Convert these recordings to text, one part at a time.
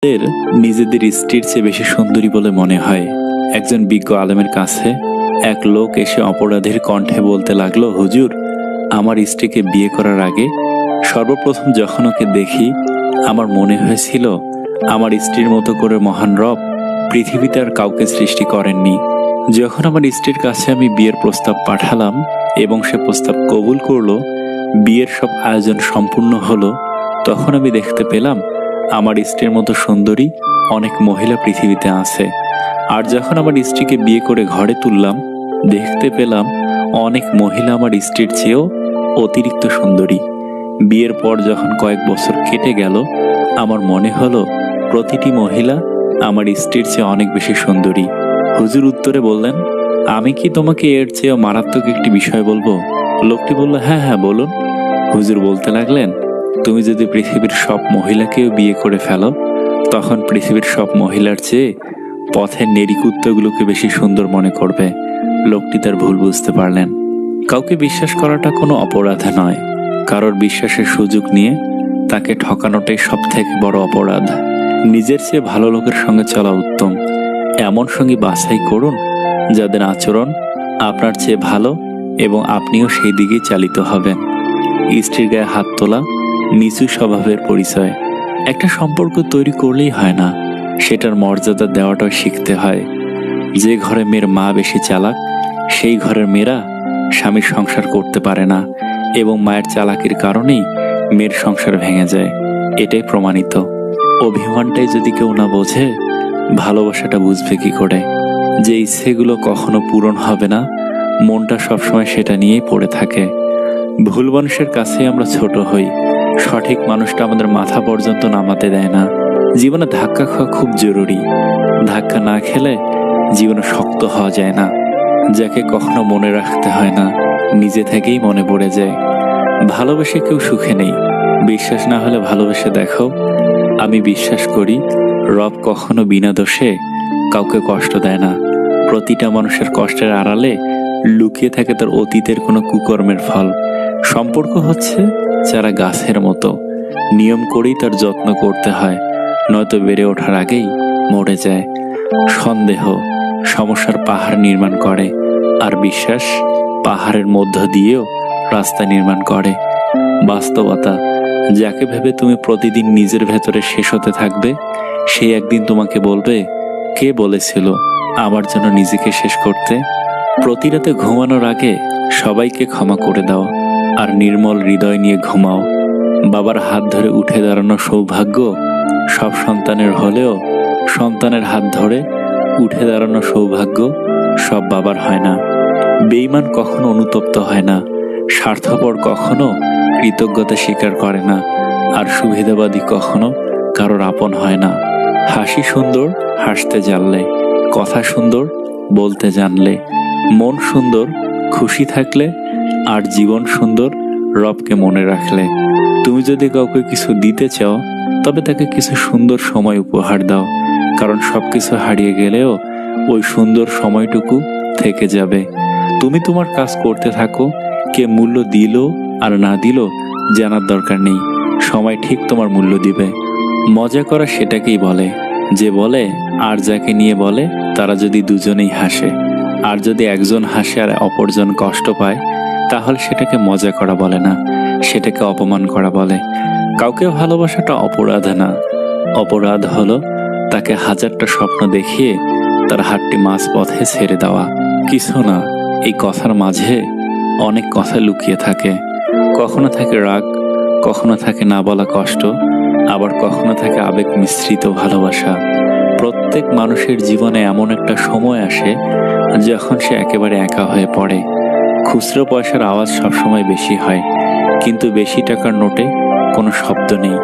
এর নিজেদের স্ত্রীর চেয়ে বেশি সুন্দরী বলে মনে হয়। একজন বিজ্ঞ আলেমের কাছে এক লোক এসে অপরাধীর কণ্ঠে বলতে লাগলো, হুজুর, আমার স্ত্রীকে বিয়ে করার আগে সর্বপ্রথম যখন ওকে দেখি আমার মনে হয়েছিল আমার স্ত্রীর মতো করে মহান রব পৃথিবীতে আর কাউকে সৃষ্টি করেননি। যখন আমার স্ত্রীর কাছে আমি বিয়ের প্রস্তাব পাঠালাম এবং সে প্রস্তাব কবুল করলো, বিয়ের সব আয়োজন সম্পূর্ণ হলো, তখন আমি দেখতে পেলাম আমার স্ত্রীর মতো সুন্দরী অনেক মহিলা পৃথিবীতে আছে। আর যখন আমার স্ত্রীকে বিয়ে করে ঘরে তুললাম, দেখতে পেলাম অনেক মহিলা আমার স্ত্রীর চেয়েও অতিরিক্ত সুন্দরী। বিয়ের পর যখন কয়েক বছর কেটে গেল, আমার মনে হলো প্রতিটি মহিলা আমার স্ত্রীর চেয়ে অনেক বেশি সুন্দরী। হুজুর উত্তরে বললেন, আমি কি তোমাকে এর চেয়েও মারাত্মক একটি বিষয় বলবো? লোকটি বলল, হ্যাঁ হ্যাঁ বলুন। হুজুর বলতে লাগলেন, তুমি যদি পৃথিবীর সব মহিলাকেও বিয়ে করে ফেলো, তখন পৃথিবীর সব মহিলার চেয়ে পথের নেরিকুত্তগুলোকে বেশি সুন্দর মনে করবে। লোকটি তার ভুল বুঝতে পারলেন। কাউকে বিশ্বাস করাটা কোনো অপরাধ নয়। কারোর বিশ্বাসের সুযোগ নিয়ে তাকে ঠকানোটাই সব থেকে বড় অপরাধ। নিজের চেয়ে ভালো লোকের সঙ্গে চলা উত্তম। এমন সঙ্গী বাছাই করুন যাদের আচরণ আপনার চেয়ে ভালো এবং আপনিও সেই দিকেই চালিত হবেন। স্ত্রীর গায়ে হাত তোলা নিচু স্বভাবের পরিচয়। একটা সম্পর্ক তৈরি করলেই হয় না, সেটার মর্যাদা দেওয়াটাও শিখতে হয়। যে ঘরে মেয়ের মা বেশি চালাক, সেই ঘরের মেয়েরা স্বামীর সংসার করতে পারে না এবং মায়ের চালাকির কারণেই মেয়ের সংসার ভেঙে যায়। এটাই প্রমাণিত। অভিমানটাই যদি কেউ না বোঝে, ভালোবাসাটা বুঝবে কি করে? যে ইচ্ছেগুলো কখনো পূরণ হবে না, মনটা সবসময় সেটা নিয়েই পড়ে থাকে। ভুল মানুষের কাছে আমরা ছোট হই। সঠিক মানুষটা আমাদের মাথা পর্যন্ত নামাতে দেয় না। জীবনে ধাক্কা খাওয়া খুব জরুরি। ধাক্কা না খেলে জীবনে শক্ত হওয়া যায় না। যাকে কখনো মনে রাখতে হয় না, নিজে থেকেই মনে পড়ে যায়। ভালোবেসে কেউ সুখে নেই। বিশ্বাস না হলে ভালোবেসে দেখো। আমি বিশ্বাস করি রব কখনো বিনা দোষে কাউকে কষ্ট দেয় না। প্রতিটা মানুষের কষ্টের আড়ালে লুকিয়ে থাকে তার অতীতের কোনো কুকর্মের ফল। সম্পর্ক হচ্ছে যারা গাছের মতো, নিয়ম করেই তার যত্ন করতে হয়, নয়তো বেড়ে ওঠার আগেই মরে যায়। সন্দেহ সমস্যার পাহাড় নির্মাণ করে, আর বিশ্বাস পাহাড়ের মধ্য দিয়েও রাস্তা নির্মাণ করে। বাস্তবতা, যাকে ভেবে তুমি প্রতিদিন নিজের ভেতরে শেষ হতে থাকবে, সে একদিন তোমাকে বলবে, কে বলেছিল আমার জন্য নিজেকে শেষ করতে? প্রতি রাতে ঘুমানোর আগে সবাইকে ক্ষমা করে দাও আর নির্মল হৃদয় নিয়ে ঘুমাও। বাবার হাত ধরে উঠে দাঁড়ানো সৌভাগ্য সব সন্তানের হলেও সন্তানের হাত ধরে উঠে দাঁড়ানো সৌভাগ্য সব বাবার হয় না। বেঈমান কখনো অনুতপ্ত হয় না। স্বার্থপর কখনো কৃতজ্ঞতা স্বীকার করে না। আর সুবিধাবাদী কখনো কারোর আপন হয় না। হাসি সুন্দর হাসতে জানলে, কথা সুন্দর বলতে জানলে, মন সুন্দর খুশি থাকলে, আর জীবন সুন্দর রবকে মনে রাখলে। তুমি যদি কাউকে কিছু দিতে চাও, তবে তাকে কিছু সুন্দর সময় উপহার দাও। কারণ সবকিছু হারিয়ে গেলেও ওই সুন্দর সময়টুকু থেকে যাবে। তুমি তোমার কাজ করতে থাকো। কে মূল্য দিল আর না দিল জানার দরকার নেই। সময় ঠিক তোমার মূল্য দিবে। মজা করা সেটাকেই বলে যে বলে আর যাকে নিয়ে বলে তারা যদি দুজনেই হাসে। আর যদি একজন হাসে আর অপরজন কষ্ট পায়, তাহলে সেটাকে মজা করা বলে না, সেটাকে অপমান করা বলে। কাউকে ভালোবাসাটা অপরাধ না। অপরাধ হলো তাকে হাজারটা স্বপ্ন দেখিয়ে তার হাতটি মাঝ পথে ছেড়ে দেওয়া। কিছু না, এই কথার মাঝে অনেক কথা লুকিয়ে থাকে। কখনো থাকে রাগ, কখনো থাকে না বলা কষ্ট, আবার কখনো থাকে আবেগ মিশ্রিত ভালোবাসা। প্রত্যেক মানুষের জীবনে এমন একটা সময় আসে যখন সে একেবারে একা হয়ে পড়ে। খুচরো পয়সার আওয়াজ সবসময় বেশি হয়, কিন্তু বেশি টাকার নোটে কোনো শব্দ নেই।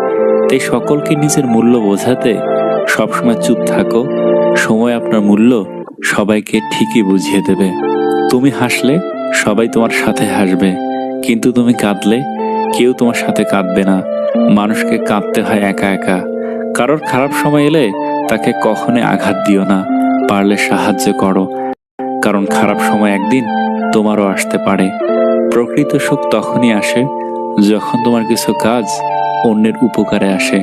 তাই সকলকে নিজের মূল্য বোঝাতে সবসময় চুপ থাকো। সময় আপনার মূল্য সবাইকে ঠিকই বুঝিয়ে দেবে। তুমি হাসলে সবাই তোমার সাথে হাসবে, কিন্তু তুমি কাঁদলে কেউ তোমার সাথে কাঁদবে না। মানুষকে কাঁদতে হয় একা একা। কারোর খারাপ সময় এলে তাকে কখনোই আঘাত দিও না, পারলে সাহায্য করো। কারণ খারাপ সময় একদিন তোমারও আসতে পারে। প্রকৃত সুখ তখনই আসে যখন তোমার কিছু কাজ অন্যের উপকারে আসে।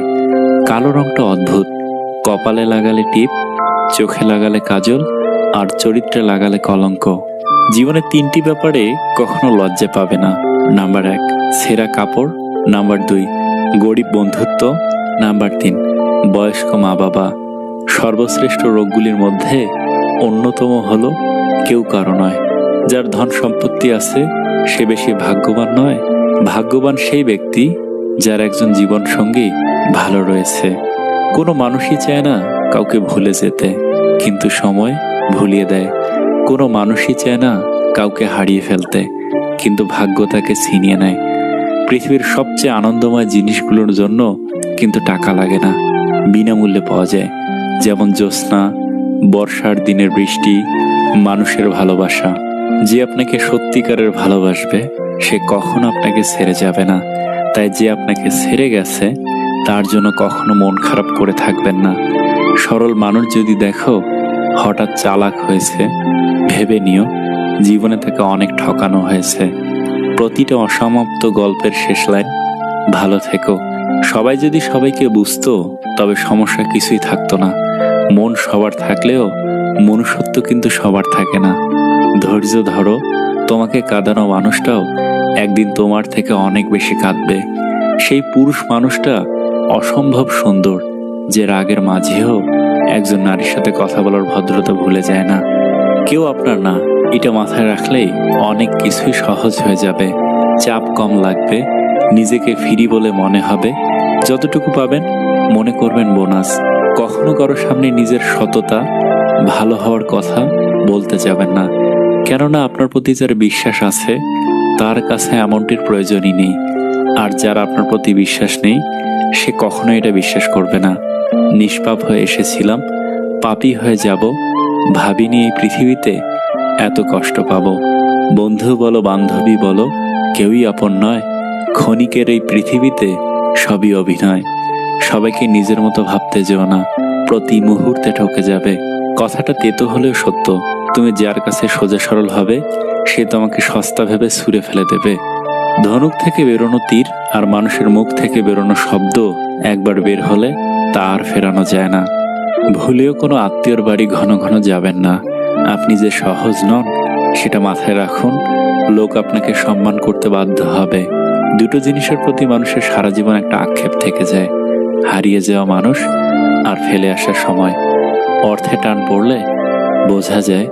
কালো রংটা অদ্ভুত, কপালে লাগালে টিপ, চোখে লাগালে কাজল, আর চরিত্রে লাগালে কলঙ্ক। জীবনে 3টি ব্যাপারে কখনো লজ্জা পাবে না। নাম্বার 1, ছেঁড়া কাপড়। নাম্বার 2, গরিব বন্ধুত্ব। নাম্বার 3, বয়স্ক মা বাবা। সর্বশ্রেষ্ঠ রোগগুলির মধ্যে অন্যতম হলো কেউ কারো নয়। যার ধন সম্পত্তি আছে সে বেশি ভাগ্যবান নয়। ভাগ্যবান সেই ব্যক্তি যার একজন জীবন সঙ্গী ভালো রয়েছে। কোনো মানুষই চায় না কাউকে ভুলে যেতে, কিন্তু সময় ভুলিয়ে দেয়। কোনো মানুষই চায় না কাউকে হারিয়ে ফেলতে, কিন্তু ভাগ্য তাকে ছিনিয়ে নেয়। পৃথিবীর সবচেয়ে আনন্দময় জিনিসগুলোর জন্য কিন্তু টাকা লাগে না, বিনামূল্যে পাওয়া যায়। যেমন জ্যোৎস্না, বর্ষার দিনের বৃষ্টি, মানুষের ভালোবাসা। যে আপনাকে সত্যিকারের ভালোবাসবে সে কখনো আপনাকে ছেড়ে যাবে না। তাই যে আপনাকে ছেড়ে গেছে তার জন্য কখনো মন খারাপ করে থাকবেন না। সরল মানুষ যদি দেখো হঠাৎ চালাক হয়েছে, ভেবে নিও জীবনে তাকে অনেক ঠকানো হয়েছে। প্রতিটা অসমাপ্ত গল্পের শেষ লাইন, ভালো থেকো। সবাই যদি সবাইকে বুঝতো তবে সমস্যা কিছুই থাকতো না। মন সবার থাকলেও মনুষ্যত্ব কিন্তু সবার থাকে না। ধৈর্য ধরো, তোমাকে কাঁদানো মানুষটাও একদিন তোমার থেকে অনেক বেশি কাঁদবে। সেই পুরুষ মানুষটা অসম্ভব সুন্দর যে রাগের মাঝেও একজন নারীর সাথে কথা বলার ভদ্রতা ভুলে যায় না। কেউ আপনার না, এটা মাথায় রাখলেই অনেক কিছুই সহজ হয়ে যাবে। চাপ কম লাগবে, নিজেকে ফ্রি বলে মনে হবে। যতটুকু পাবেন মনে করবেন বোনাস। কখনো কারো সামনে নিজের সততা, ভালো হওয়ার কথা বলতে যাবেন না, কেননা আপনার প্রতি যার বিশ্বাস আছে তার কাছে এমনটির প্রয়োজনই নেই। আর যার আপনার প্রতি বিশ্বাস নেই সে কখনো এটা বিশ্বাস করবে না। নিষ্পাপ হয়ে এসেছিলাম, পাপী হয়ে যাব, ভাবিনি এই পৃথিবীতে এত কষ্ট পাবো। বন্ধু বলো বান্ধবী বলো, কেউই আপন নয়। ক্ষণিকের এই পৃথিবীতে সবই অভিনয়। সবাইকে নিজের মতো ভাবতে যেও না, প্রতি মুহূর্তে ঠকে যাবে। কথাটা তেতো হলেও সত্য। তুমি যার কাছে সোজা সরল হবে সে তোমাকে সস্তা ভেবে ছুঁড়ে ফেলে দেবে। ধনুক থেকে বেরোনো তীর আর মানুষের মুখ থেকে বেরোনো শব্দ একবার বের হলে তা আর ফেরানো যায় না। ভুলেও কোনো আত্মীয়র বাড়ি ঘন ঘন যাবেন না। আপনি যে সহজ নন সেটা মাথায় রাখুন। লোক আপনাকে সম্মান করতে বাধ্য হবে। দুটো জিনিসের প্রতি মানুষের সারা জীবন একটা আক্ষেপ থেকে যায়, হারিয়ে যাওয়া মানুষ আর ফেলে আসার সময়। অর্থে টান পড়লে বোঝা যায়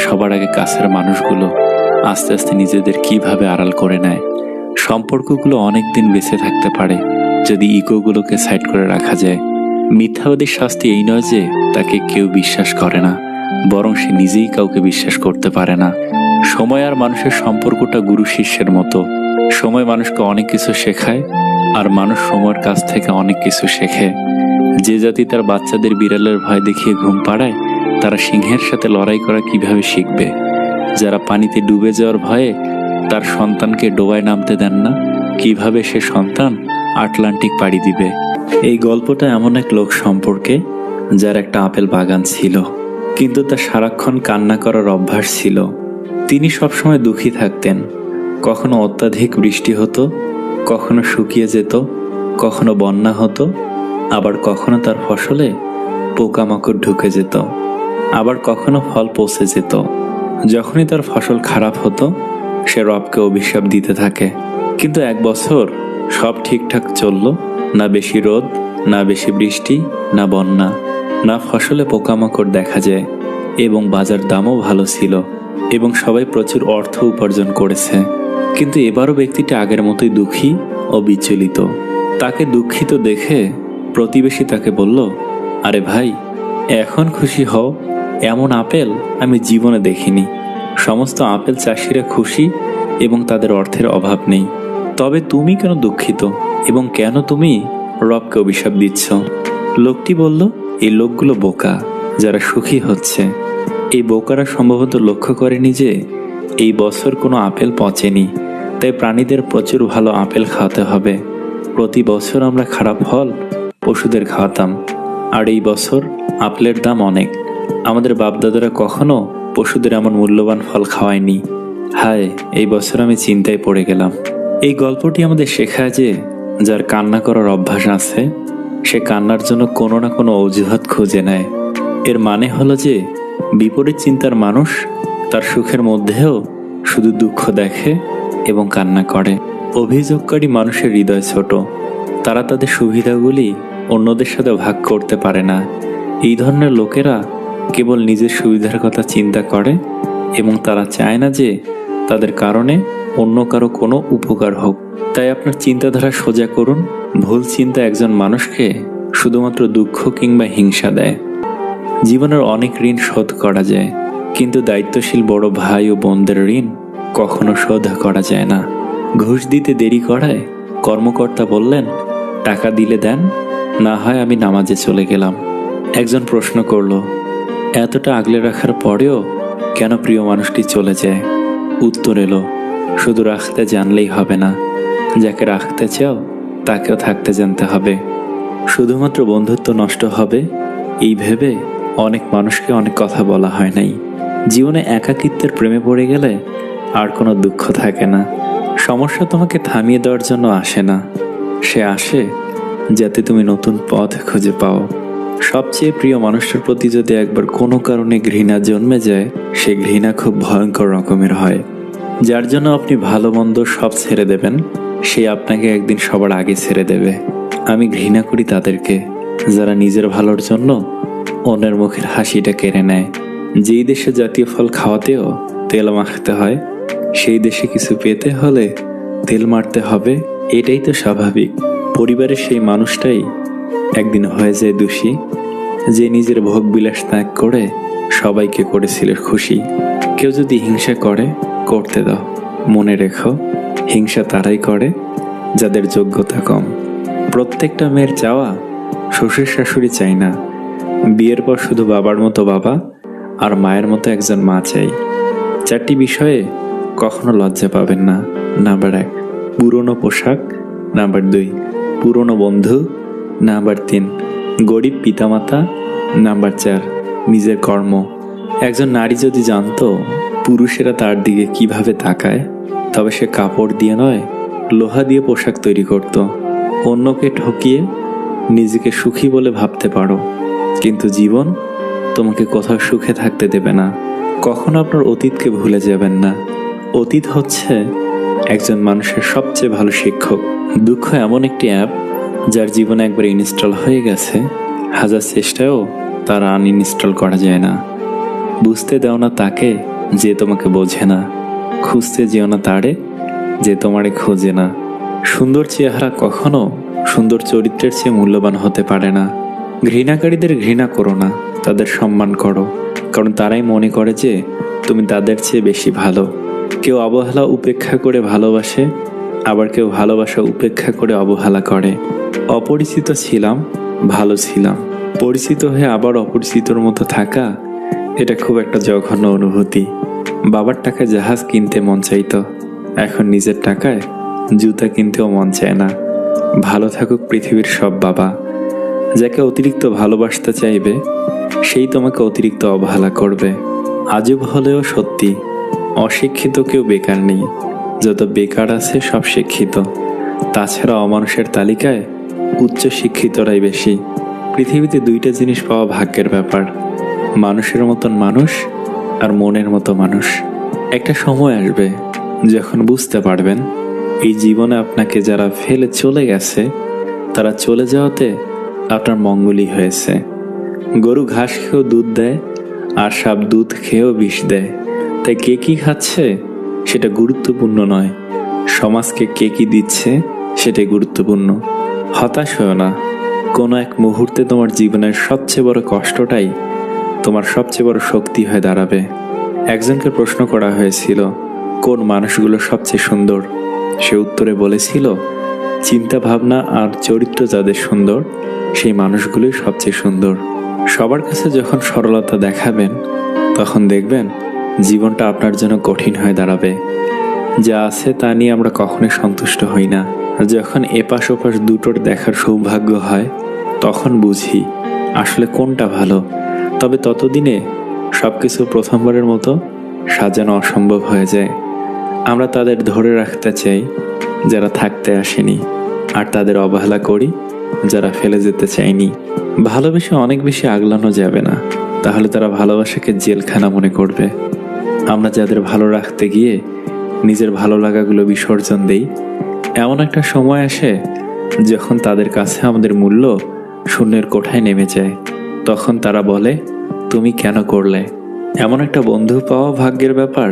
সবার আগে কাছের মানুষগুলো আস্তে আস্তে নিজেদের কিভাবে আড়াল করে নেয়। সম্পর্কগুলো অনেক দিন বেঁচে থাকতে পারে যদি ইগোগুলোকে সাইড করে রাখা যায়। মিথ্যাবাদীর শাস্তি এই নয় যে তাকে কেউ বিশ্বাস করে না, বরং সে নিজেই কাউকে বিশ্বাস করতে পারে না। সময় আর মানুষের সম্পর্কটা গুরু শিষ্যের মতো। সময় মানুষকে অনেক কিছু শেখায় আর মানুষ সময়ের কাছ থেকে অনেক কিছু শেখে। যে জাতি তার বাচ্চাদের বিড়ালের ভয় দেখিয়ে ঘুম পাড়ায় তারা সিংহের সাথে লড়াই করা কিভাবে শিখবে? যারা পানিতে ডুবে যাওয়ার ভয়ে তার সন্তানকে ডোবায় নামতে দেন না, কিভাবে সে সন্তান আটলান্টিক পাড়ি দিবে? এই গল্পটা এমন এক লোক সম্পর্কে যার একটা আপেল বাগান ছিল, কিন্তু তার সারাক্ষণ কান্না করার অভ্যাস ছিল। তিনি সবসময় দুঃখী থাকতেন। কখনো অত্যাধিক বৃষ্টি হতো, কখনো শুকিয়ে যেত, কখনো বন্যা হতো, আবার কখনো তার ফসলে পোকামাকড় ঢুকে যেত, আবার কখনো ফল পচে যেত। যখনই তার ফসল খারাপ হতো সে রবকে অভিশাপ দিতে থাকে। কিন্তু এক বছর সব ঠিকঠাক চলল, না বেশি রোদ, না বেশি বৃষ্টি, না বন্যা, না ফসলে পোকামাকড় দেখা যায়, এবং বাজার দামও ভালো ছিল, এবং সবাই প্রচুর অর্থ উপার্জন করেছে। কিন্তু এবারও ব্যক্তিটা আগের মতোই দুঃখী ও বিচলিত। তাকে দুঃখিত দেখে প্রতিবেশী তাকে বলল, আরে ভাই, এখন খুশি হও, এমন আপেল আমি জীবনে দেখিনি। সমস্ত আপেল চাষিরা খুশি এবং তাদের অর্থের অভাব নেই। তবে তুমি কেন দুঃখিত এবং কেন তুমি রবকে অভিশাপ দিচ্ছ? লোকটি বলল, এই লোকগুলো বোকা যারা সুখী হচ্ছে। এই বোকারা সম্ভবত লক্ষ্য করেনি যে এই বছর কোনো আপেল পচেনি, তাই প্রাণীদের প্রচুর ভালো আপেল খাওয়াতে হবে। প্রতি বছর আমরা খারাপ ফল পশুদের খাওয়াতাম, আর এই বছর আপেলের দাম অনেক। আমাদের বাপদাদারা কখনো পশুদের এমন মূল্যবান ফল খাওয়ায়নি। হায়, এই বছর আমি চিন্তায় পড়ে গেলাম। এই গল্পটি আমাদের শেখায় যে যার কান্না করার অভ্যাস আছে সে কান্নার জন্য কোনো না কোনো অজুহাত খুঁজে নেয়। এর মানে হলো যে বিপরীত চিন্তার মানুষ তার সুখের মধ্যেও শুধু দুঃখ দেখে এবং কান্না করে। অভিযোগকারী মানুষের হৃদয় ছোট, তারা তাদের সুবিধাগুলি অন্যদের সাথে ভাগ করতে পারে না। এই ধরনের লোকেরা কেবল নিজের সুবিধার কথা চিন্তা করে এবং তারা চায় না যে তাদের কারণে অন্য কারো কোনো উপকার হোক। তাই আপনার চিন্তাধারা সোজা করুন। ভুল চিন্তা একজন মানুষকে শুধুমাত্র দুঃখ কিংবা হিংসা দেয়। জীবনের অনেক ঋণ শোধ করা যায়, কিন্তু দায়িত্বশীল বড় ভাই ও বোনদের ঋণ কখনো শোধ করা যায় না। ঘুষ দিতে দেরি করায় কর্মকর্তা বললেন, টাকা দিলে দেন, না হয় আমি নামাজে চলে গেলাম। একজন প্রশ্ন করল, এতটা আগলে রাখার পরেও কেন প্রিয় মানুষটি চলে যায়? উত্তর এলো, শুধু রাখতে জানলেই হবে না, যাকে রাখতে চাও তাকেও থাকতে জানতে হবে। শুধুমাত্র বন্ধুত্ব নষ্ট হবে এই ভেবে অনেক মানুষকে অনেক কথা বলা হয় নাই। জীবনে একাকিত্বের প্রেমে পড়ে গেলে আর কোনো দুঃখ থাকে না। সমস্যা তোমাকে থামিয়ে দেওয়ার জন্য আসে না, সে আসে যাতে তুমি নতুন পথ খুঁজে পাও। সবচেয়ে প্রিয় মানুষটার প্রতি যদি একবার কোনো কারণে ঘৃণা জন্মে যায়, সে ঘৃণা খুব ভয়ঙ্কর রকমের হয়। যার জন্য আপনি ভালো মন্দ সব ছেড়ে দেবেন, সে আপনাকে একদিন সবার আগে ছেড়ে দেবে। আমি ঘৃণা করি তাদেরকে যারা নিজের ভালোর জন্য অন্যের মুখের হাসিটা কেড়ে নেয়। যেই দেশে জাতীয় ফল খাওয়াতেও তেল মাখতে হয়, সেই দেশে কিছু পেতে হলে তেল মারতে হবে, এটাই তো স্বাভাবিক। পরিবারের সেই মানুষটাই একদিন হয়ে যায় দোষী, যে নিজের ভোগ বিলাস ত্যাগ করে সবাইকে করেছিল খুশি। কেউ যদি হিংসা করে, করতে দাও, মনে রেখো হিংসা তারাই করে যাদের যোগ্যতা কম। প্রত্যেকটা মেয়ের চাওয়া শ্বশুর শাশুড়ি চাই না, বিয়ের পর শুধু বাবার মতো বাবা আর মায়ের মতো একজন মা চাই। 4টি বিষয়ে কখনো লজ্জা পাবেন না। নাম্বার 1, পুরনো পোশাক। নাম্বার 2, পুরনো বন্ধু। নাম্বার 3, গরিব পিতামাতা। নাম্বার 4, নিজের কর্ম। একজন নারী যদি জানতো পুরুষেরা তার দিকে কিভাবে তাকায়, তবে সে কাপড় দিয়ে নয়, লোহা দিয়ে পোশাক তৈরি করত। অন্যকে ঠকিয়ে নিজেকে সুখী বলে ভাবতে পারো, কিন্তু জীবন তোমাকে কোথাও সুখে থাকতে দেবে না। কখনো আপনার অতীতকে ভুলে যাবেন না। অতীত হচ্ছে একজন মানুষের সবচেয়ে ভালো শিক্ষক। দুঃখ এমন একটি অ্যাপ যার জীবনে একবার ইনস্টল হয়ে গেছে, হাজার চেষ্টায়ও তার আনইনস্টল করা যায় না। বুঝতে দাও না তাকে যে তোমাকে বোঝে না, খুঁজতে যেও না তারে যে তোমারে খোঁজে না। সুন্দর চেহারা কখনো সুন্দর চরিত্রের চেয়ে মূল্যবান হতে পারে না। ঘৃণাকারীদের ঘৃণা করো না, তাদের সম্মান করো, কারণ তারাই মনে করে যে তুমি তাদের চেয়ে বেশি ভালো। কেউ অবহেলা উপেক্ষা করে ভালোবাসে, আবার কেউ ভালোবাসা উপেক্ষা করে অবহেলা করে। অপরিচিত ছিলাম, ভালো ছিলাম, পরিচিত হয়ে আবার অপরিচিতর মতো থাকা, এটা খুব একটা জঘন্য অনুভূতি। বাবার টাকায় জাহাজ কিনতে মন চাইতো, এখন নিজের টাকায় জুতা কিনতেও মন চায় না। ভালো থাকুক পৃথিবীর সব বাবা। যাকে অতিরিক্ত ভালোবাসতে চাইবে, সেই তোমাকে অতিরিক্ত অবহেলা করবে। আজব হলেও সত্যি, অশিক্ষিত কেউ বেকার নেই, যত বেকার আছে সব শিক্ষিত। তাছাড়া অমানুষের তালিকায় উচ্চ শিক্ষিতরাই বেশি। পৃথিবীতে 2টা জিনিস পাওয়া ভাগ্যের ব্যাপার, মানুষের মতন মানুষ আর মনের মতো মানুষ। একটা সময় আসবে যখন বুঝতে পারবেন এই জীবনে আপনাকে যারা ফেলে চলে গেছে, তারা চলে যাওয়াতে আপনার মঙ্গলই হয়েছে। গরু ঘাস খেয়েও দুধ দেয়, আর সাপ দুধ খেয়েও বিষ দেয়। তাই কে কি খাচ্ছে সেটা গুরুত্বপূর্ণ নয়, সমাজকে কে কি দিচ্ছে সেটাই গুরুত্বপূর্ণ। হতাশ হও না, কোনো এক মুহূর্তে তোমার জীবনের সবচেয়ে বড় কষ্টটাই তোমার সবচেয়ে বড় শক্তি হয়ে দাঁড়াবে। একজনকে প্রশ্ন করা হয়েছিল, কোন মানুষগুলো সবচেয়ে সুন্দর? সে উত্তরে বলেছিল, চিন্তা ভাবনা আর চরিত্র যাদের সুন্দর, সেই মানুষগুলোই সবচেয়ে সুন্দর। সবার কাছে যখন সরলতা দেখাবেন, তখন দেখবেন জীবনটা আপনার জন্য কঠিন হয়ে দাঁড়াবে। যা আছে তা নিয়ে আমরা কখনোই সন্তুষ্ট হই না। যখন এপাশ ওপাশ দুটোর দেখার সৌভাগ্য হয়, তখন বুঝি আসলে কোনটা ভালো। তবে ততদিনে সবকিছু প্রথমবারের মতো সাজানো অসম্ভব হয়ে যায়। আমরা তাদের ধরে রাখতে চাই যারা থাকতে আসেনি, আর তাদের অবহেলা করি যারা ফেলে যেতে চায়নি। ভালোবেসে অনেক বেশি আগলানো যাবে না, তাহলে তারা ভালোবাসাকে জেলখানা মনে করবে। আমরা যাদের ভালো রাখতে গিয়ে নিজের ভালো লাগাগুলো বিসর্জন দেই, এমন একটা সময় আসে যখন তাদের কাছে আমাদের মূল্য শূন্যের কোঠায় নেমে যায়। তখন তারা বলে, তুমি কেন করলে? এমন একটা বন্ধু পাওয়া ভাগ্যের ব্যাপার।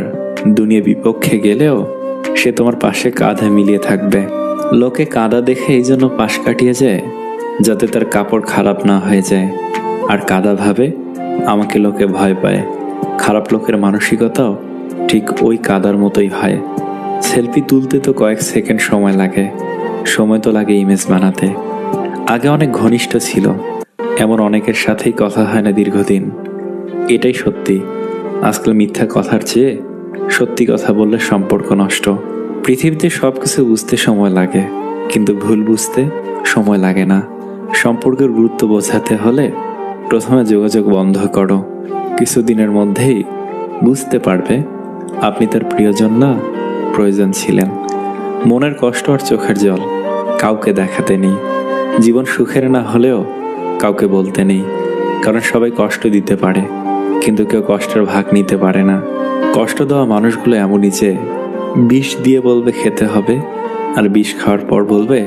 দুনিয়া বিপক্ষে গেলেও সে তোমার পাশে কাঁধে মিলিয়ে থাকবে। লোকে কাঁদা দেখে এই জন্য পাশ কাটিয়ে যায় যাতে তার কাপড় খারাপ না হয়ে যায়, আর কাদা ভাবে আমাকে লোকে ভয় পায়। খারাপ লোকের মানসিকতাও ঠিক ওই কাদার মতোই হয়। সেলফি তুলতে তো কয়েক সেকেন্ড সময় লাগে, সময় তো লাগে ইমেজ বানাতে। আগে অনেক ঘনিষ্ঠ ছিল, এমন অনেকের সাথেই কথা হয় না দীর্ঘদিন। এটাই সত্যি। আজকাল মিথ্যা কথার চেয়ে সত্যি কথা বললে সম্পর্ক নষ্ট। পৃথিবীতে সবকিছু বুঝতে সময় লাগে, কিন্তু ভুল বুঝতে সময় লাগে না। সম্পর্কের গুরুত্ব বোঝাতে হলে প্রথমে যোগাযোগ বন্ধ করো। কিছুদিনের মধ্যেই বুঝতে পারবে আপনি তার প্রিয়জন না, প্রয়োজন ছিলেন। মনের কষ্ট আর চোখের জল কাউকে দেখাতে নেই। জীবন সুখের না হলেও কাউকে বলতে নেই, কারণ সবাই কষ্ট দিতে পারে, কিন্তু কেউ কষ্টের ভাগ নিতে পারে না। কষ্ট দেওয়া মানুষগুলো এমনই যে বিষ দিয়ে বলবে খেতে হবে, আর বিষ খাওয়ার পর বলবে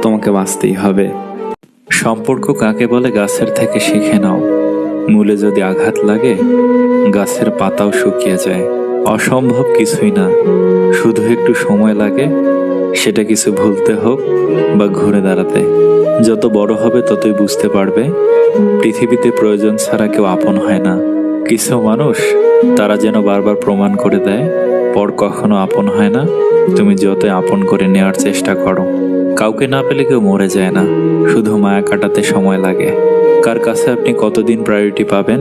তোমাকে বাঁচতেই হবে। সম্পর্ক কাকে বলে গাছের থেকে শিখে নাও। মূলে যদি আঘাত লাগে, গাছের পাতাও শুকিয়ে যায়। অসম্ভব কিছুই না, শুধু একটু সময় লাগে, সেটা কিছু ভুলতে হোক বা ঘুরে দাঁড়াতে। যত বড় হবে ততই বুঝতে পারবে পৃথিবীতে প্রয়োজন ছাড়া কেউ আপন হয় না। কিছু মানুষ তারা যেন বারবার প্রমাণ করে দেয় পর কখনো আপন হয় না। তুমি যতই আপন করে নেওয়ার চেষ্টা করো, কাউকে না পেলে কেউ মরে যায় না, শুধু মায়া কাটাতে সময় লাগে। কার কাছে আপনি কতদিন প্রায়োরিটি পাবেন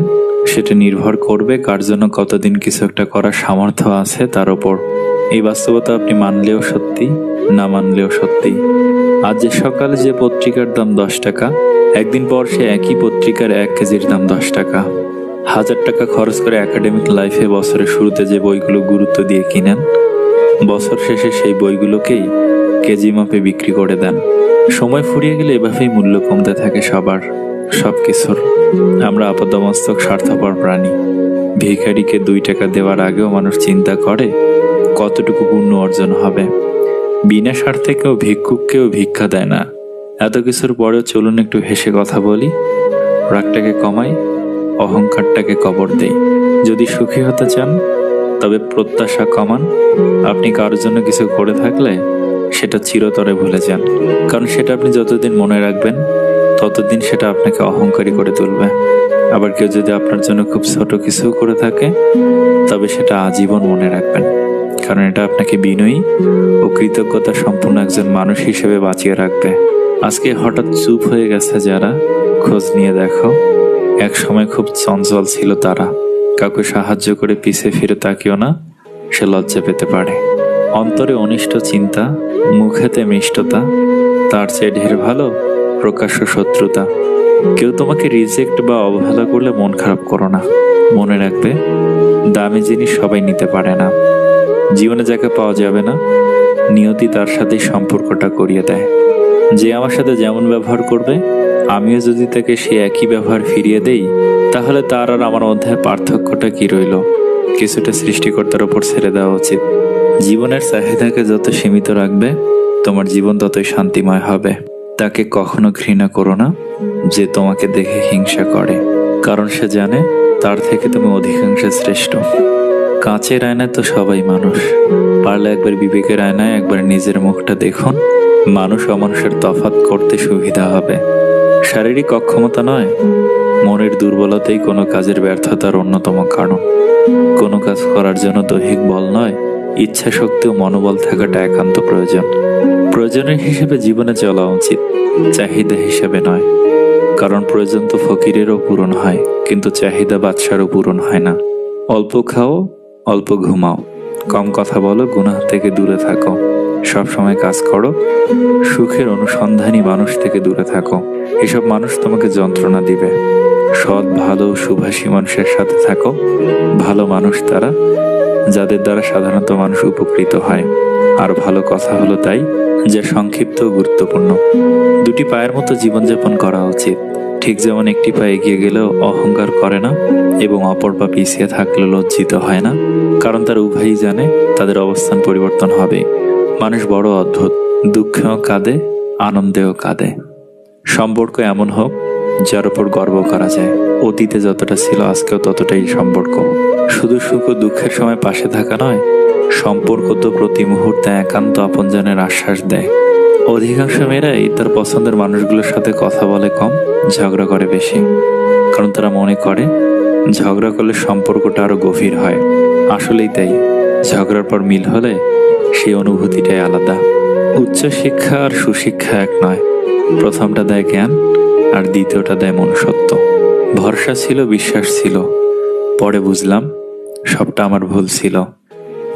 সেটা নির্ভর করবে কার জন্য কতদিন কিছু একটা করার সামর্থ্য আছে তার উপর। এই বাস্তবতা আপনি মানলেও সত্যি, না মানলেও সত্যি। আজ যে সকালে যে পত্রিকার দাম 10 টাকা, একদিন পর সে একই পত্রিকার 1 কেজির দাম 10 টাকা। 1000 টাকা খরচ করে একাডেমিক লাইফে বছরের শুরুতে যে বইগুলো গুরুত্ব দিয়ে কিনেন, বছর শেষে সেই বইগুলোকেই কেজি মাপে বিক্রি করে দেন। সময় ফুরিয়ে গেলে এভাবেই মূল্য কমতে থাকে সবার, সবকিছুর। আমরা আপাদমস্তক স্বার্থপর প্রাণী। ভিখারিকে 2 টাকা দেওয়ার আগেও মানুষ চিন্তা করে কতটুকু পুণ্য অর্জন হবে। বিনা স্বার্থে কেউ ভিক্ষুককেও ভিক্ষা দেয় না। এত কিছুর পরেও চলুন একটু হেসে কথা বলি, রাগটাকে কমাই, অহংকারটাকে কবর দেই। যদি সুখী হতে চান তবে প্রত্যাশা কমান। আপনি কারোর জন্য কিছু করে থাকলে সেটা চিরতরে ভুলে যান, কারণ সেটা আপনি যতদিন মনে রাখবেন ততদিন সেটা আপনাকে অহংকারী করে তুলবে। আবার কেউ যদি আপনার জন্য খুব ছোট কিছু করে থাকে তবে সেটা আজীবন মনে রাখবেন, কারণ এটা আপনাকে বিনয়ী ও কৃতজ্ঞতা সম্পন্ন একজন মানুষ হিসেবে বাঁচিয়ে রাখবে। আজকে হঠাৎ চুপ হয়ে গেছে যারা, খোঁজ নিয়ে দেখো এক সময় খুব চঞ্চল ছিল তারা। কাউকে সাহায্য করে পিছে ফিরে তাকিও না, সে লজ্জা পেতে পারে। অন্তরে অনিষ্ট চিন্তা, মুখেতে মিষ্টতা, তার চেয়ে ঢের ভালো প্রকাশ্য শত্রুতা। কেউ তোমাকে রিজেক্ট বা অবহেলা করলে মন খারাপ করো না। মনে রাখবে দামি জিনিস সবাই নিতে পারে না। জীবনে যাকে পাওয়া যাবে না, নিয়তি তার সাথে সম্পর্কটা করিয়ে দেয়। যে আমার সাথে যেমন ব্যবহার করবে, আমিও যদি তাকে সে একই ব্যবহার ফিরিয়ে দেই, তাহলে তার আর আমার মধ্যে পার্থক্যটা কি রইল? কিছুটা সৃষ্টিকর্তার ওপর ছেড়ে দেওয়া উচিত। জীবনের চাহিদাকে যত সীমিত রাখবে, তোমার জীবন ততই শান্তিময় হবে। তাকে কখনো ঘৃণা করো না যে তোমাকে দেখে হিংসা করে, কারণ সে জানে তার থেকে তুমি অধিকাংশে শ্রেষ্ঠ। কাঁচের আয়নায় তো সবাই মানুষ। পারলে একবার বিবেকের আয়নায় একবার নিজের মুখটা দেখুন, মানুষ অমানুষের তফাৎ করতে সুবিধা হবে। শারীরিক অক্ষমতা নয়, মনের দুর্বলতাই কোনো কাজের ব্যর্থতার অন্যতম কারণ। কোনো কাজ করার জন্য দৈহিক বল নয়, ইচ্ছা শক্তি ও মনোবল থাকাটা একান্ত প্রয়োজন। প্রয়োজনের হিসেবে জীবনে চলা উচিত, চাহিদা হিসেবে নয়। কারণ প্রয়োজন তো ফকিরেরও পূরণ হয়, কিন্তু চাহিদা বাদশারও পূরণ হয় না। অল্প খাও, অল্প ঘুমাও, কম কথা বলো, গুনাহ থেকে দূরে থাকো, সবসময় কাজ করো, সুখের অনুসন্ধানী মানুষ থেকে দূরে থাকো। এসব মানুষ তোমাকে যন্ত্রণা দিবে। সৎ, ভালো, শুভাশী মানুষের সাথে থাকো। ভালো মানুষ তারা যাদের দ্বারা সাধারণত মানুষ উপকৃত হয়। আর ভালো কথা হলো তাই, যা সংক্ষিপ্ত ও গুরুত্বপূর্ণ। দুটি পায়ের মতো জীবনযাপন করা উচিত। ঠিক যেমন একটি পা এগিয়ে গেলেও অহংকার করে না এবং অপর পা পিছিয়ে থাকলে লজ্জিত হয় না, কারণ তার উভয়ই জানে তাদের অবস্থান পরিবর্তন হবে। মানুষ বড় অদ্ভুত, দুঃখেও কাঁদে, আনন্দেও কাঁদে। সম্পর্ক এমন হোক যার উপর গর্ব করা যায়। অতীতে যতটা ছিল আজকেও ততটাই সম্পর্ক। শুধু সুখ ও দুঃখের সময় পাশে থাকা নয়, সম্পর্ক তো প্রতি মুহূর্তে একান্ত আপনজনের আশ্বাস দেয়। অধিকাংশ মেয়েরাই তার পছন্দের মানুষগুলোর সাথে কথা বলে কম, ঝগড়া করে বেশি, কারণ তারা মনে করে ঝগড়া করলে সম্পর্কটা আরো গভীর হয়। আসলেই তাই, ঝগড়ার পর মিল হলে সেই অনুভূতিটাই আলাদা। উচ্চ শিক্ষা আর সুশিক্ষা এক নয়। প্রথমটা দেয় জ্ঞান আর দ্বিতীয়টা দেয় মনুষ্যত্ব। ভরসা ছিল, বিশ্বাস ছিল, পরে বুঝলাম সবটা আমার ভুল ছিল।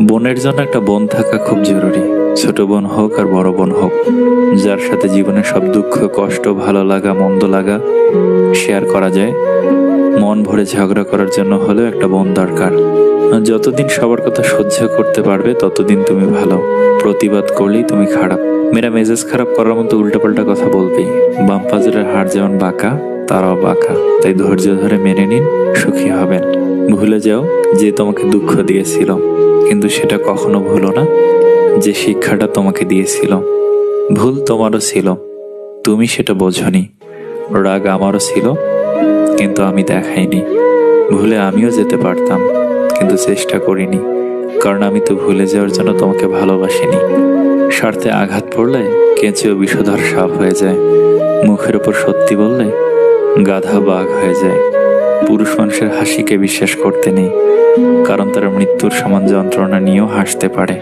বোনের জন্য একটা বোন থাকা খুব জরুরি। ছোট বোন হোক আর বড় বোন হোক, যার সাথে জীবনের সব দুঃখ, কষ্ট, ভালো লাগা, মন্দ লাগা শেয়ার করা যায়। মন ভরে ঝগড়া করার জন্য হলেও একটা বোন দরকার। যতদিন সবার কথা সহ্য করতে পারবে ততদিন তুমি ভালো। প্রতিবাদ করলেই তুমি খারাপ। মেয়েরা মেজাজ খারাপ করার মতো উল্টাপাল্টা কথা বলবেই। বাম পাজরের হাড় যেমন বাঁকা, তারাও বাঁকা। তাই ধৈর্য ধরে মেনে নিন, সুখী হবেন। ভুলে যাও যে তোমাকে দুঃখ দিয়েছিল, কিন্তু সেটা কখনো ভুলো না যে শিক্ষাটা তোমাকে দিয়েছিল। ভুল তোমারও ছিল, তুমি সেটা বোঝনি। রাগ আমারও ছিল, কিন্তু আমি দেখাইনি। ভুলে আমিও যেতে পারতাম, কিন্তু চেষ্টা করিনি, কারণ আমি তো ভুলে যাওয়ার জন্য তোমাকে ভালোবাসিনি। স্বার্থে আঘাত পড়লে কেঁচেও বিষধর সাপ হয়ে যায়। মুখের ওপর সত্যি বললে গাধা বাঘ হয়ে যায়। পুরুষ মানুষের হাসিকে বিশ্বাস করতে নেই, কারণ তারা মৃত্যুর সমান যন্ত্রণা নিয়েও হাসতে পারে।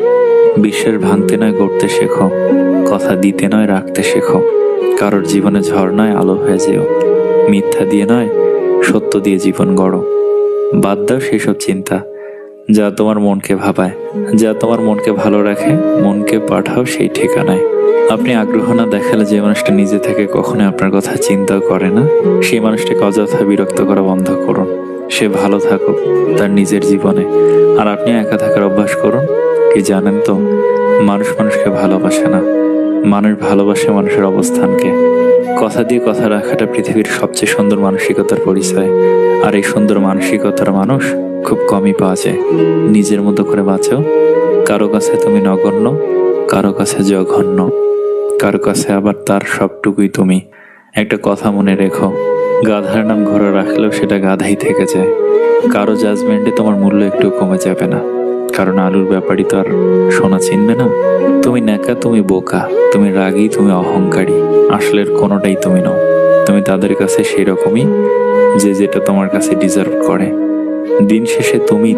বিশ্বাস ভাঙতে নয় গড়তে শেখো, কথা দিতে নয় রাখতে শেখো। কারোর জীবনে ঝড় নয় আলো হয়ে যেও। মিথ্যা দিয়ে নয় সত্য দিয়ে জীবন গড়ো। বাদ দাও সেসব চিন্তা যা তোমার মনকে ভাবায়, যা তোমার মনকে ভালো রাখে। মনকে পাঠাও সেই ঠিকানায়। আপনি আগ্রহ না দেখালে যে মানুষটা নিজে থেকে কখনো আপনার কথা চিন্তাও করে না, সেই মানুষটাকে অযথা বিরক্ত করা বন্ধ করুন। সে ভালো থাকুক তার নিজের জীবনে, আর আপনি একা থাকার অভ্যাস করুন। কি জানেন তো, মানুষ মানুষকে ভালোবাসে না, মানুষ ভালোবাসে মানুষের অবস্থানকে। কথা দিয়ে কথা রাখাটা পৃথিবীর সবচেয়ে সুন্দর মানসিকতার পরিচয়। আর এই সুন্দর মানসিকতার মানুষ খুব কমই পাওয়া যায়। নিজের মতো করে বাঁচো। কারো কাছে তুমি নগণ্য, কারো কাছে জঘন্য, কারো কাছে আবার তার সবটুকুই তুমি। একটা কথা মনে রেখো, গাধার নাম ঘোড়া রাখলেও সেটা গাধাই থেকে যায়। কারো জাজমেন্টে তোমার মূল্য একটু কমে যাবে না, কারণ আলুর ব্যাপারই তো আর সোনা চিনবে না। তুমি ন্যাকা, তুমি বোকা, তুমি রাগী, তুমি অহংকারী, আসলের কোনোটাই তুমি নও। তুমি তাদের কাছে সেই রকমই যে যেটা তোমার কাছে ডিজার্ভ করে। দিন শেষে তুমি,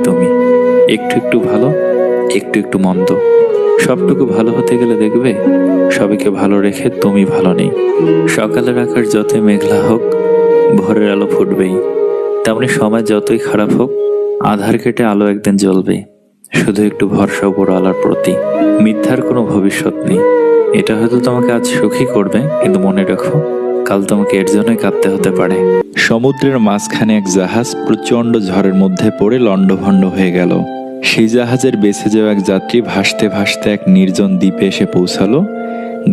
একটু একটু ভালো, একটু একটু মন্দ। সবটুকু ভালো হতে গেলে দেখবে সবাইকে ভালো রেখে তুমি ভালো নেই। সকালের আকাশ যতই মেঘলা হোক, ভোরের আলো ফুটবেই। তেমনি সময় যতই খারাপ হোক, আধার কেটে আলো একদিন জ্বলবে। শুধু একটু ভরসা উপর আলোর প্রতি। মিথ্যার কোনো ভবিষ্যৎ নেই। এটা হয়তো তোমাকে আজ সুখী করবে, কিন্তু মনে রাখো কাল তোমাকে এর জন্যই কাঁদতে হতে পারে। সমুদ্রের মাঝখানে এক জাহাজ প্রচন্ড ঝড়ের মধ্যে পড়ে লণ্ডভণ্ড হয়ে গেল। সেই জাহাজের বেঁচে যাওয়া এক যাত্রী ভাসতে ভাসতে এক নির্জন দ্বীপে এসে পৌঁছালো।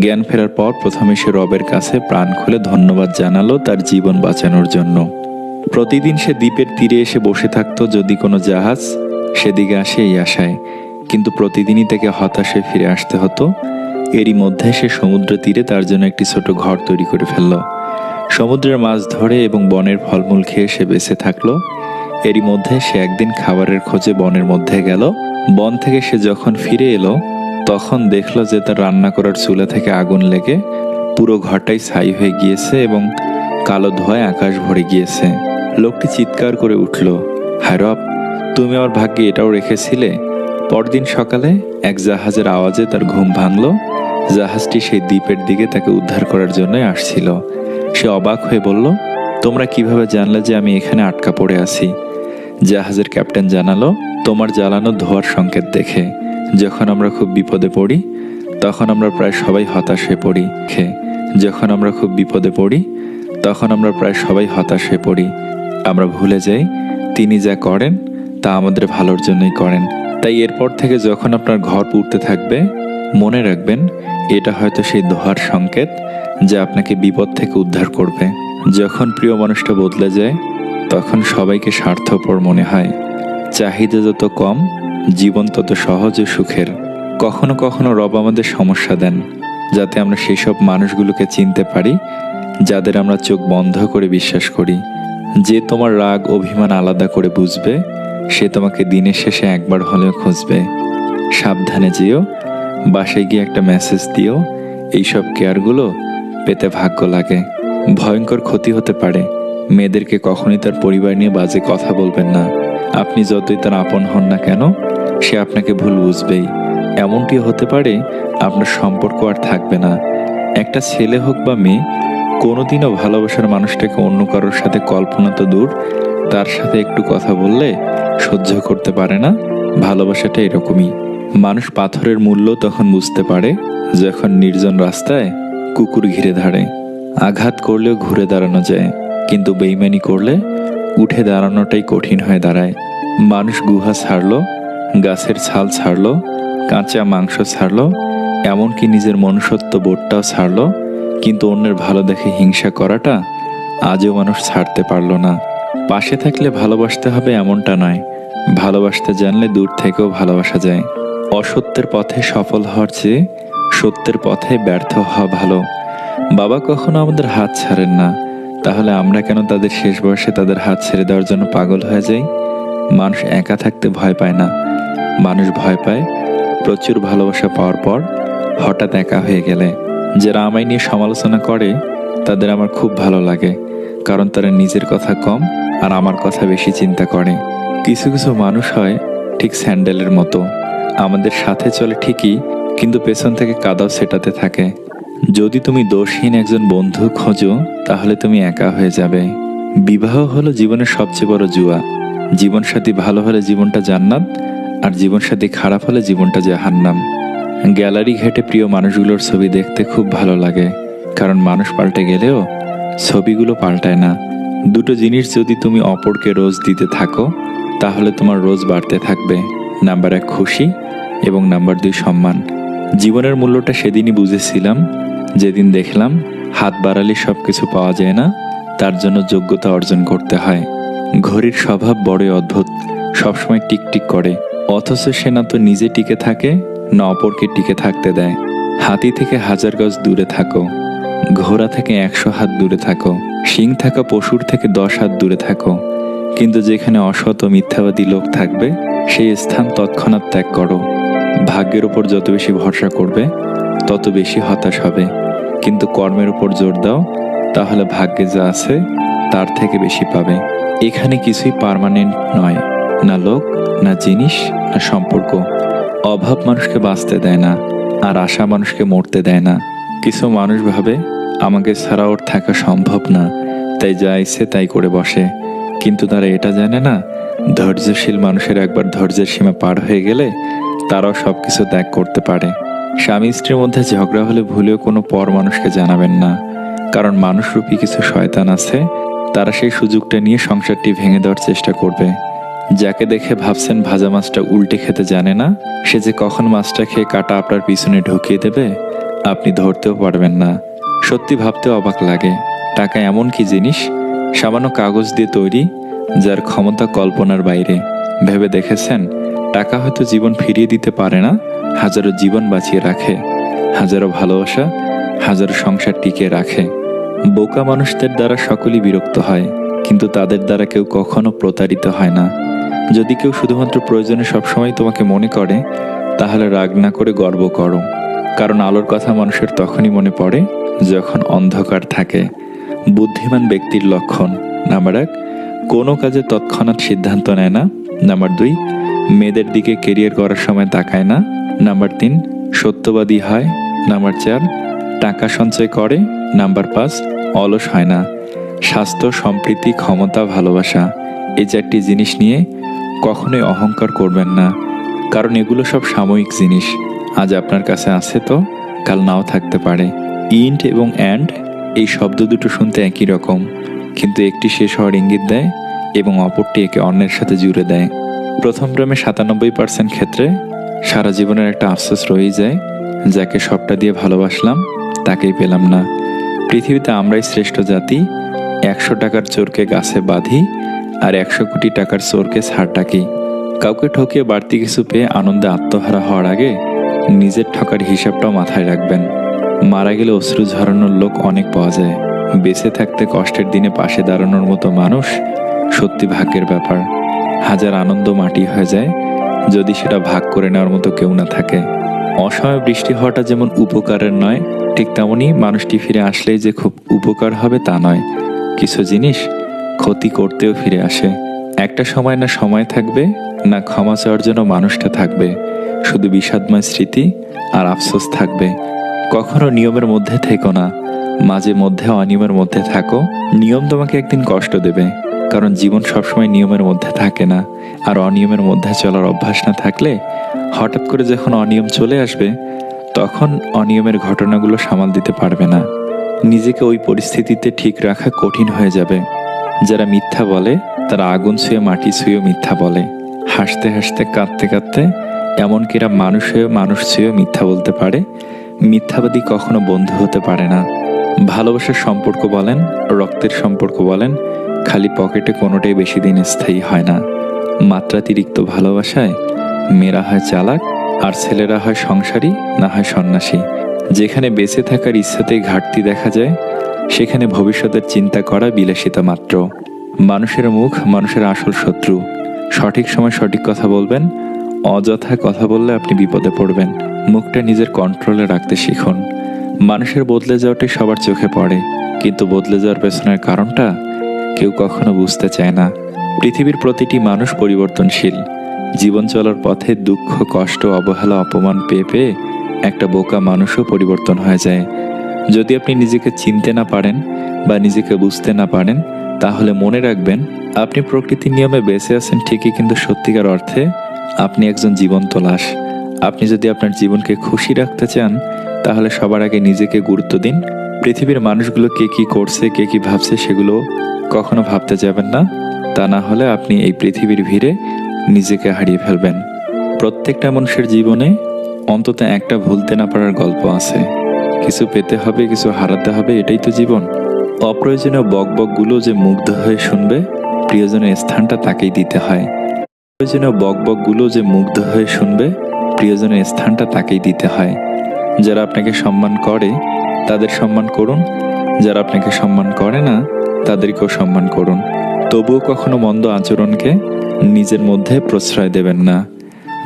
জ্ঞান ফেরার পর প্রথমে সে রবের কাছে প্রাণ খুলে ধন্যবাদ জানালো তার জীবন বাঁচানোর জন্য। প্রতিদিন সে দ্বীপের তীরে এসে বসে থাকতো যদি কোনো জাহাজ সেদিকে আসে এই আশায়, কিন্তু প্রতিদিনই তাকে হতাশ হয়ে ফিরে আসতে হতো। এরই মধ্যে সে সমুদ্র তীরে তার জন্য একটি ছোট ঘর তৈরি করে ফেলল। সমুদ্রের মাছ ধরে এবং বনের ফলমূল খেয়ে সে বেঁচে থাকলো। এরই মধ্যে সে একদিন খাবারের খোঁজে বনের মধ্যে গেল। বন থেকে সে যখন ফিরে এলো তখন দেখলো যে তার রান্না করার চুলা থেকে আগুন লেগে পুরো ঘরটাই ছাই হয়ে গিয়েছে এবং কালো ধোঁয়ায় আকাশ ভরে গিয়েছে। লোকটি চিৎকার করে উঠল, হায় রব, তুমি আমার ভাগ্যে এটাও রেখেছিলে। পরদিন সকালে এক জাহাজের আওয়াজে তার ঘুম ভাঙল। জাহাজটি সেই দ্বীপের দিকে তাকে উদ্ধার করার জন্যই আসছিল। সে অবাক হয়ে বলল, তোমরা কিভাবে জানলে যে আমি এখানে আটকা পড়ে আছি? জাহাজের ক্যাপ্টেন জানালো, তোমার জ্বালানো ধোঁয়ার সংকেত দেখে যখন আমরা খুব বিপদে পড়ি তখন আমরা প্রায় সবাই হতাশ হয়ে পড়ি। যখন আমরা খুব বিপদে পড়ি তখন আমরা প্রায় সবাই হতাশ হয়ে পড়ি। আমরা ভুলে যাই তিনি যা করেন তা আমাদের ভালোর জন্যই করেন। তাই এরপর থেকে যখন আপনার ঘর পুড়তে থাকবে মনে রাখবেন, এটা হয়তো সেই দোহার সংকেত যা আপনাকে বিপদ থেকে উদ্ধার করবে। যখন প্রিয় মানুষটা বদলে যায়, তখন সবাইকে স্বার্থপর মনে হয়। চাহিদা যত কম, জীবন তত সহজ ও সুখের। কখনো কখনো রব আমাদের সমস্যা দেন, যাতে আমরা সেই সব মানুষগুলোকে চিনতে পারি যাদের আমরা চোখ বন্ধ করে বিশ্বাস করি। যে তোমার রাগ অভিমান আলাদা করে বুঝবে, সে তোমাকে দিনের শেষে একবার হলেও খুঁজবে। সাবধানে যেও, বাসায় গিয়ে একটা মেসেজ দিও, এইসব কেয়ারগুলো পেতে ভাগ্য লাগে। ভয়ঙ্কর ক্ষতি হতে পারে। মেয়েদেরকে কখনোই তার পরিবার নিয়ে বাজে কথা বলবেন না। আপনি যতই তার আপন হন না কেন, সে আপনাকে ভুল বুঝবেই। এমনটি হতে পারে আপনার সম্পর্ক আর থাকবে না। একটা ছেলে হোক বা মেয়ে, কোনোদিনও ভালোবাসার মানুষটাকে অন্য কারোর সাথে কল্পনা তো দূর, তার সাথে একটু কথা বললে সহ্য করতে পারে না। ভালোবাসাটা এরকমই। মানুষ পাথরের মূল্য তখন বুঝতে পারে যখন নির্জন রাস্তায় কুকুর ঘিরে ধরে। আঘাত করলেও ঘুরে দাঁড়ানো যায়, কিন্তু বেইমানি করলে উঠে দাঁড়ানোটাই কঠিন হয়ে দাঁড়ায়। মানুষ গুহা ছাড়লো, গাছের ছাল ছাড়লো, কাঁচা মাংস ছাড়লো, এমনকি নিজের মনুষ্যত্ব বোধটাও ছাড়লো, কিন্তু অন্যের ভালো দেখে হিংসা করাটা আজও মানুষ ছাড়তে পারলো না। পাশে থাকলে ভালোবাসতে হবে এমনটা নয়, ভালোবাসতে জানলে দূর থেকেও ভালোবাসা যায়। অসত্যের পথে সফল হওয়ার চেয়ে সত্যের পথে ব্যর্থ হওয়া ভালো। বাবা কখনো আমাদের হাত ছাড়েন না, তাহলে আমরা কেন তাদের শেষ বয়সে তাদের হাত ছেড়ে দেওয়ার জন্য পাগল হয়ে যাই? মানুষ একা থাকতে ভয় পায় না, মানুষ ভয় পায় প্রচুর ভালোবাসা পাওয়ার পর হঠাৎ একা হয়ে গেলে। যারা আমায় নিয়ে সমালোচনা করে তাদের আমার খুব ভালো লাগে, কারণ তারা নিজের কথা কম আর আমার কথা বেশি চিন্তা করে। কিছু কিছু মানুষ হয় ঠিক স্যান্ডেলের মতো, আমাদের সাথে চলে ঠিকই, কিন্তু পেছন থেকে কাদাও সেটাতে থাকে। যদি তুমি দোষহীন একজন বন্ধু খোঁজো, তাহলে তুমি একা হয়ে যাবে। বিবাহ হলো জীবনের সবচেয়ে বড় জুয়া। জীবনসাথী ভালো হলে জীবনটা জান্নাত, আর জীবনসাথী খারাপ হলে জীবনটা জাহান্নাম। গ্যালারি ঘেটে প্রিয় মানুষগুলোর ছবি দেখতে খুব ভালো লাগে, কারণ মানুষ পাল্টে গেলেও ছবিগুলো পাল্টায় না। দুটো জিনিস যদি তুমি অপরকে রোজ দিতে থাকো, তাহলে তোমার রোজ বাড়তে থাকবে। নাম্বার 1 খুশি, এবং নাম্বার 2 সম্মান। জীবনের মূল্যটা সেদিনই বুঝেছিলাম যেদিন দেখলাম হাত বাড়ালে সব কিছু পাওয়া যায় না, তার জন্য যোগ্যতা অর্জন করতে হয়। ঘড়ির স্বভাব বড়ই অদ্ভুত, সবসময় টিকটিক করে, অথচ সে না তো নিজে টিকে থাকে, না অপরকে টিকে থাকতে দেয়। হাতি থেকে 1000 গজ দূরে থাকো, ঘোড়া থেকে 100 হাত দূরে থাকো, শিং থাকা পশুর থেকে 10 হাত দূরে থাকো, কিন্তু যেখানে অসৎ ও মিথ্যাবাদী লোক থাকবে, সেই স্থান তৎক্ষণাৎ ত্যাগ করো। ভাগ্যের উপর যত বেশি ভরসা করবে, তত বেশি হতাশ হবে, কিন্তু কর্মের উপর জোর দাও, তাহলে ভাগ্যে যা আছে তার থেকে বেশি পাবে। এখানে কিছুই পার্মানেন্ট নয়, না লোক, না জিনিস, না সম্পর্ক। অভাব মানুষকে বাঁচতে দেয় না, আর আশা মানুষকে মরতে দেয় না। কিছু মানুষ ভাবে আমাকে ছাড়া ওর থাকা সম্ভব না, তাই যা ইচ্ছে তাই করে বসে, কিন্তু তারা এটা জানে না, ধৈর্যশীল মানুষের একবার ধৈর্যের সীমা পার হয়ে গেলে তারাও সবকিছু ত্যাগ করতে পারে। স্বামী স্ত্রীর মধ্যে ঝগড়া হলে ভুলেও কোনো পর মানুষকে জানাবেন না, কারণ মানুষরূপী কিছু শয়তান আছে, তারা সেই সুযোগটা নিয়ে সংসারটি ভেঙে দেওয়ার চেষ্টা করবে। যাকে দেখে ভাবছেন ভাজা মাছটা উল্টে খেতে জানে না, সে যে কখন মাছটা খেয়ে কাটা আপনার পিছনে ঢুকিয়ে দেবে আপনি ধরতেও পারবেন না। সত্যি ভাবতেও অবাক লাগে, টাকা এমন কি জিনিস, সামান্য কাগজ দিয়ে তৈরি, যার ক্ষমতা কল্পনার বাইরে। ভেবে দেখেছেন, টাকা হয়তো জীবন ফিরিয়ে দিতে পারে না, হাজারো জীবন বাঁচিয়ে রাখে, হাজারো ভালোবাসা, হাজারো সংসার টিকিয়ে রাখে। বোকা মানুষদের দ্বারা সকলেই বিরক্ত হয়, কিন্তু তাদের দ্বারা কেউ কখনো প্রতারিত হয় না। যদি কেউ শুধুমাত্র প্রয়োজনে সবসময় তোমাকে মনে করে, তাহলে রাগ না করে গর্ব করো, কারণ আলোর কথা মানুষের তখনই মনে পড়ে যখন অন্ধকার থাকে। বুদ্ধিমান ব্যক্তির লক্ষণ: নাম্বার 1, কোনো কাজে তৎক্ষণাৎ সিদ্ধান্ত নেয় না। নাম্বার 2, মেয়েদের দিকে কেরিয়ার করার সময় তাকায় না। নাম্বার 3, সত্যবাদী হয়। নাম্বার 4, টাকা সঞ্চয় করে। নাম্বার 5, অলস হয় না। স্বাস্থ্য, সম্প্রীতি, ক্ষমতা, ভালোবাসা, এই 4টি জিনিস নিয়ে কখনোই অহংকার করবেন না, কারণ এগুলো সব সাময়িক জিনিস। আজ আপনার কাছে আছে তো কাল নাও থাকতে পারে। ইন্ট এবং অ্যান্ড এই শব্দ দুটো শুনতে একই রকম, কিন্তু একটি শেষ হওয়ার ইঙ্গিত দেয় এবং অপরটি একে অন্যের সাথে জুড়ে দেয়। প্রথম প্রেমে 97% ক্ষেত্রে সারা জীবনের একটা আফসোস রয়েই যায় যাকে সবটা দিয়ে ভালোবাসলাম তাকেই পেলাম না। পৃথিবীতে আমরাই শ্রেষ্ঠ জাতি, 100 টাকার চোরকে গাছে বাঁধি আর 100 কোটি টাকার চোরকে ছাড় ডাকি। কাউকে ঠকিয়ে বাড়তি কিছু পেয়ে আনন্দে আত্মহারা হওয়ার আগে নিজের ঠকার হিসাবটাও মাথায় রাখবেন। মারা গেলে অশ্রু ঝরানোর লোক অনেক পাওয়া যায়, বেঁচে থাকতে কষ্টের দিনে পাশে দাঁড়ানোর মতো মানুষ সত্যি ভাগ্যের ব্যাপার। হাজার আনন্দ মাটি হয়ে যায় যদি সেটা ভাগ করে নেওয়ার মতো কেউ না থাকে। অসময়ে বৃষ্টি হওয়াটা যেমন উপকারের নয়, ঠিক তেমনই মানুষটি ফিরে আসলেই যে খুব উপকার হবে তা নয়। কিছু জিনিস ক্ষতি করতেও ফিরে আসে। একটা সময় না সময় থাকবে, না ক্ষমা চাওয়ার জন্য মানুষটা থাকবে, শুধু বিষাদময় স্মৃতি আর আফসোস থাকবে। কখনো নিয়মের মধ্যে থেকো না, মাঝে মধ্যে অনিয়মের মধ্যে থাকো। নিয়ম তোমাকে একদিন কষ্ট দেবে, কারণ জীবন সবসময় নিয়মের মধ্যে থাকে না। আর অনিয়মের মধ্যে চলার অভ্যাস না থাকলে হঠাৎ করে যখন অনিয়ম চলে আসবে তখন অনিয়মের ঘটনাগুলো সামাল দিতে পারবে না। নিজেকে ওই পরিস্থিতিতে ঠিক রাখা কঠিন হয়ে যাবে। যারা মিথ্যা বলে তারা আগুন ছুঁয়ে মাটি ছুঁয়েও মিথ্যা বলে, হাসতে হাসতে কাঁদতে কাঁদতে, এমনকি এরা মানুষ হয়েও মানুষ ছুঁয়েও মিথ্যা বলতে পারে। মিথ্যাবাদী কখনো বন্ধু হতে পারে না। ভালোবাসার সম্পর্ক বলেন, রক্তের সম্পর্ক বলেন, খালি পকেটে কোনোটাই বেশি দিন স্থায়ী হয় না। মাত্রাতিরিক্ত ভালোবাসায় মেয়েরা হয় চালাক, আর ছেলেরা হয় সংসারী, না হয় সন্ন্যাসী। যেখানে বেঁচে থাকার ইচ্ছাতেই ঘাটতি দেখা যায়, সেখানে ভবিষ্যতের চিন্তা করা বিলাসিতা মাত্র। মানুষের মুখ মানুষের আসল শত্রু। সঠিক সময় সঠিক কথা বলবেন, অযথা কথা বললে আপনি বিপদে পড়বেন। মুখটা নিজের কন্ট্রোলে রাখতে শিখুন। মানুষের বদলে যাওয়াটাই সবার চোখে পড়ে, কিন্তু বদলে যাওয়ার পেছনের কারণটা কেউ কখনো বুঝতে চায় না। পৃথিবীর প্রতিটি মানুষ পরিবর্তনশীল। জীবন চলার পথে দুঃখ, কষ্ট, অবহেলা, অপমান পেয়ে পেয়ে একটা বোকা মানুষও পরিবর্তন হয়ে যায়। যদি আপনি নিজেকে চিনতে না পারেন বা নিজেকে বুঝতে না পারেন, তাহলে মনে রাখবেন আপনি প্রকৃতির নিয়মে বেঁচে আছেন ঠিকই, কিন্তু সত্যিকার অর্থে আপনি একজন জীবন্ত লাশ। আপনি যদি আপনার জীবনকে খুশি রাখতে চান, তাহলে সবার আগে নিজেকে গুরুত্ব দিন। পৃথিবীর মানুষগুলো কে কি করছে, কে কি ভাবছে, সেগুলো কখনো ভাবতে যাবেন না। তা না হলে আপনি এই পৃথিবীর ভিড়ে নিজেকে হারিয়ে ফেলবেন। প্রত্যেকটা মানুষের জীবনে অন্তত একটা ভুলতে না পারার গল্প আছে। কিছু পেতে হবে, কিছু হারাতে হবে, এটাই তো জীবন। অপ্রয়োজনীয় বকবকগুলো যে মুগ্ধ হয়ে শুনবে, প্রিয়জনের স্থানটা তাকেই দিতে হয়। প্রয়োজনীয় বকবকগুলো যে মুগ্ধ হয়ে শুনবে, প্রিয়জনের স্থানটা তাকেই দিতে হয়। যারা আপনাকে সম্মান করে তাদের সম্মান করুন, যারা আপনাকে সম্মান করে না তাদেরকেও সম্মান করুন। তবুও কখনো মন্দ আচরণকে নিজের মধ্যে প্রশ্রয় দেবেন না।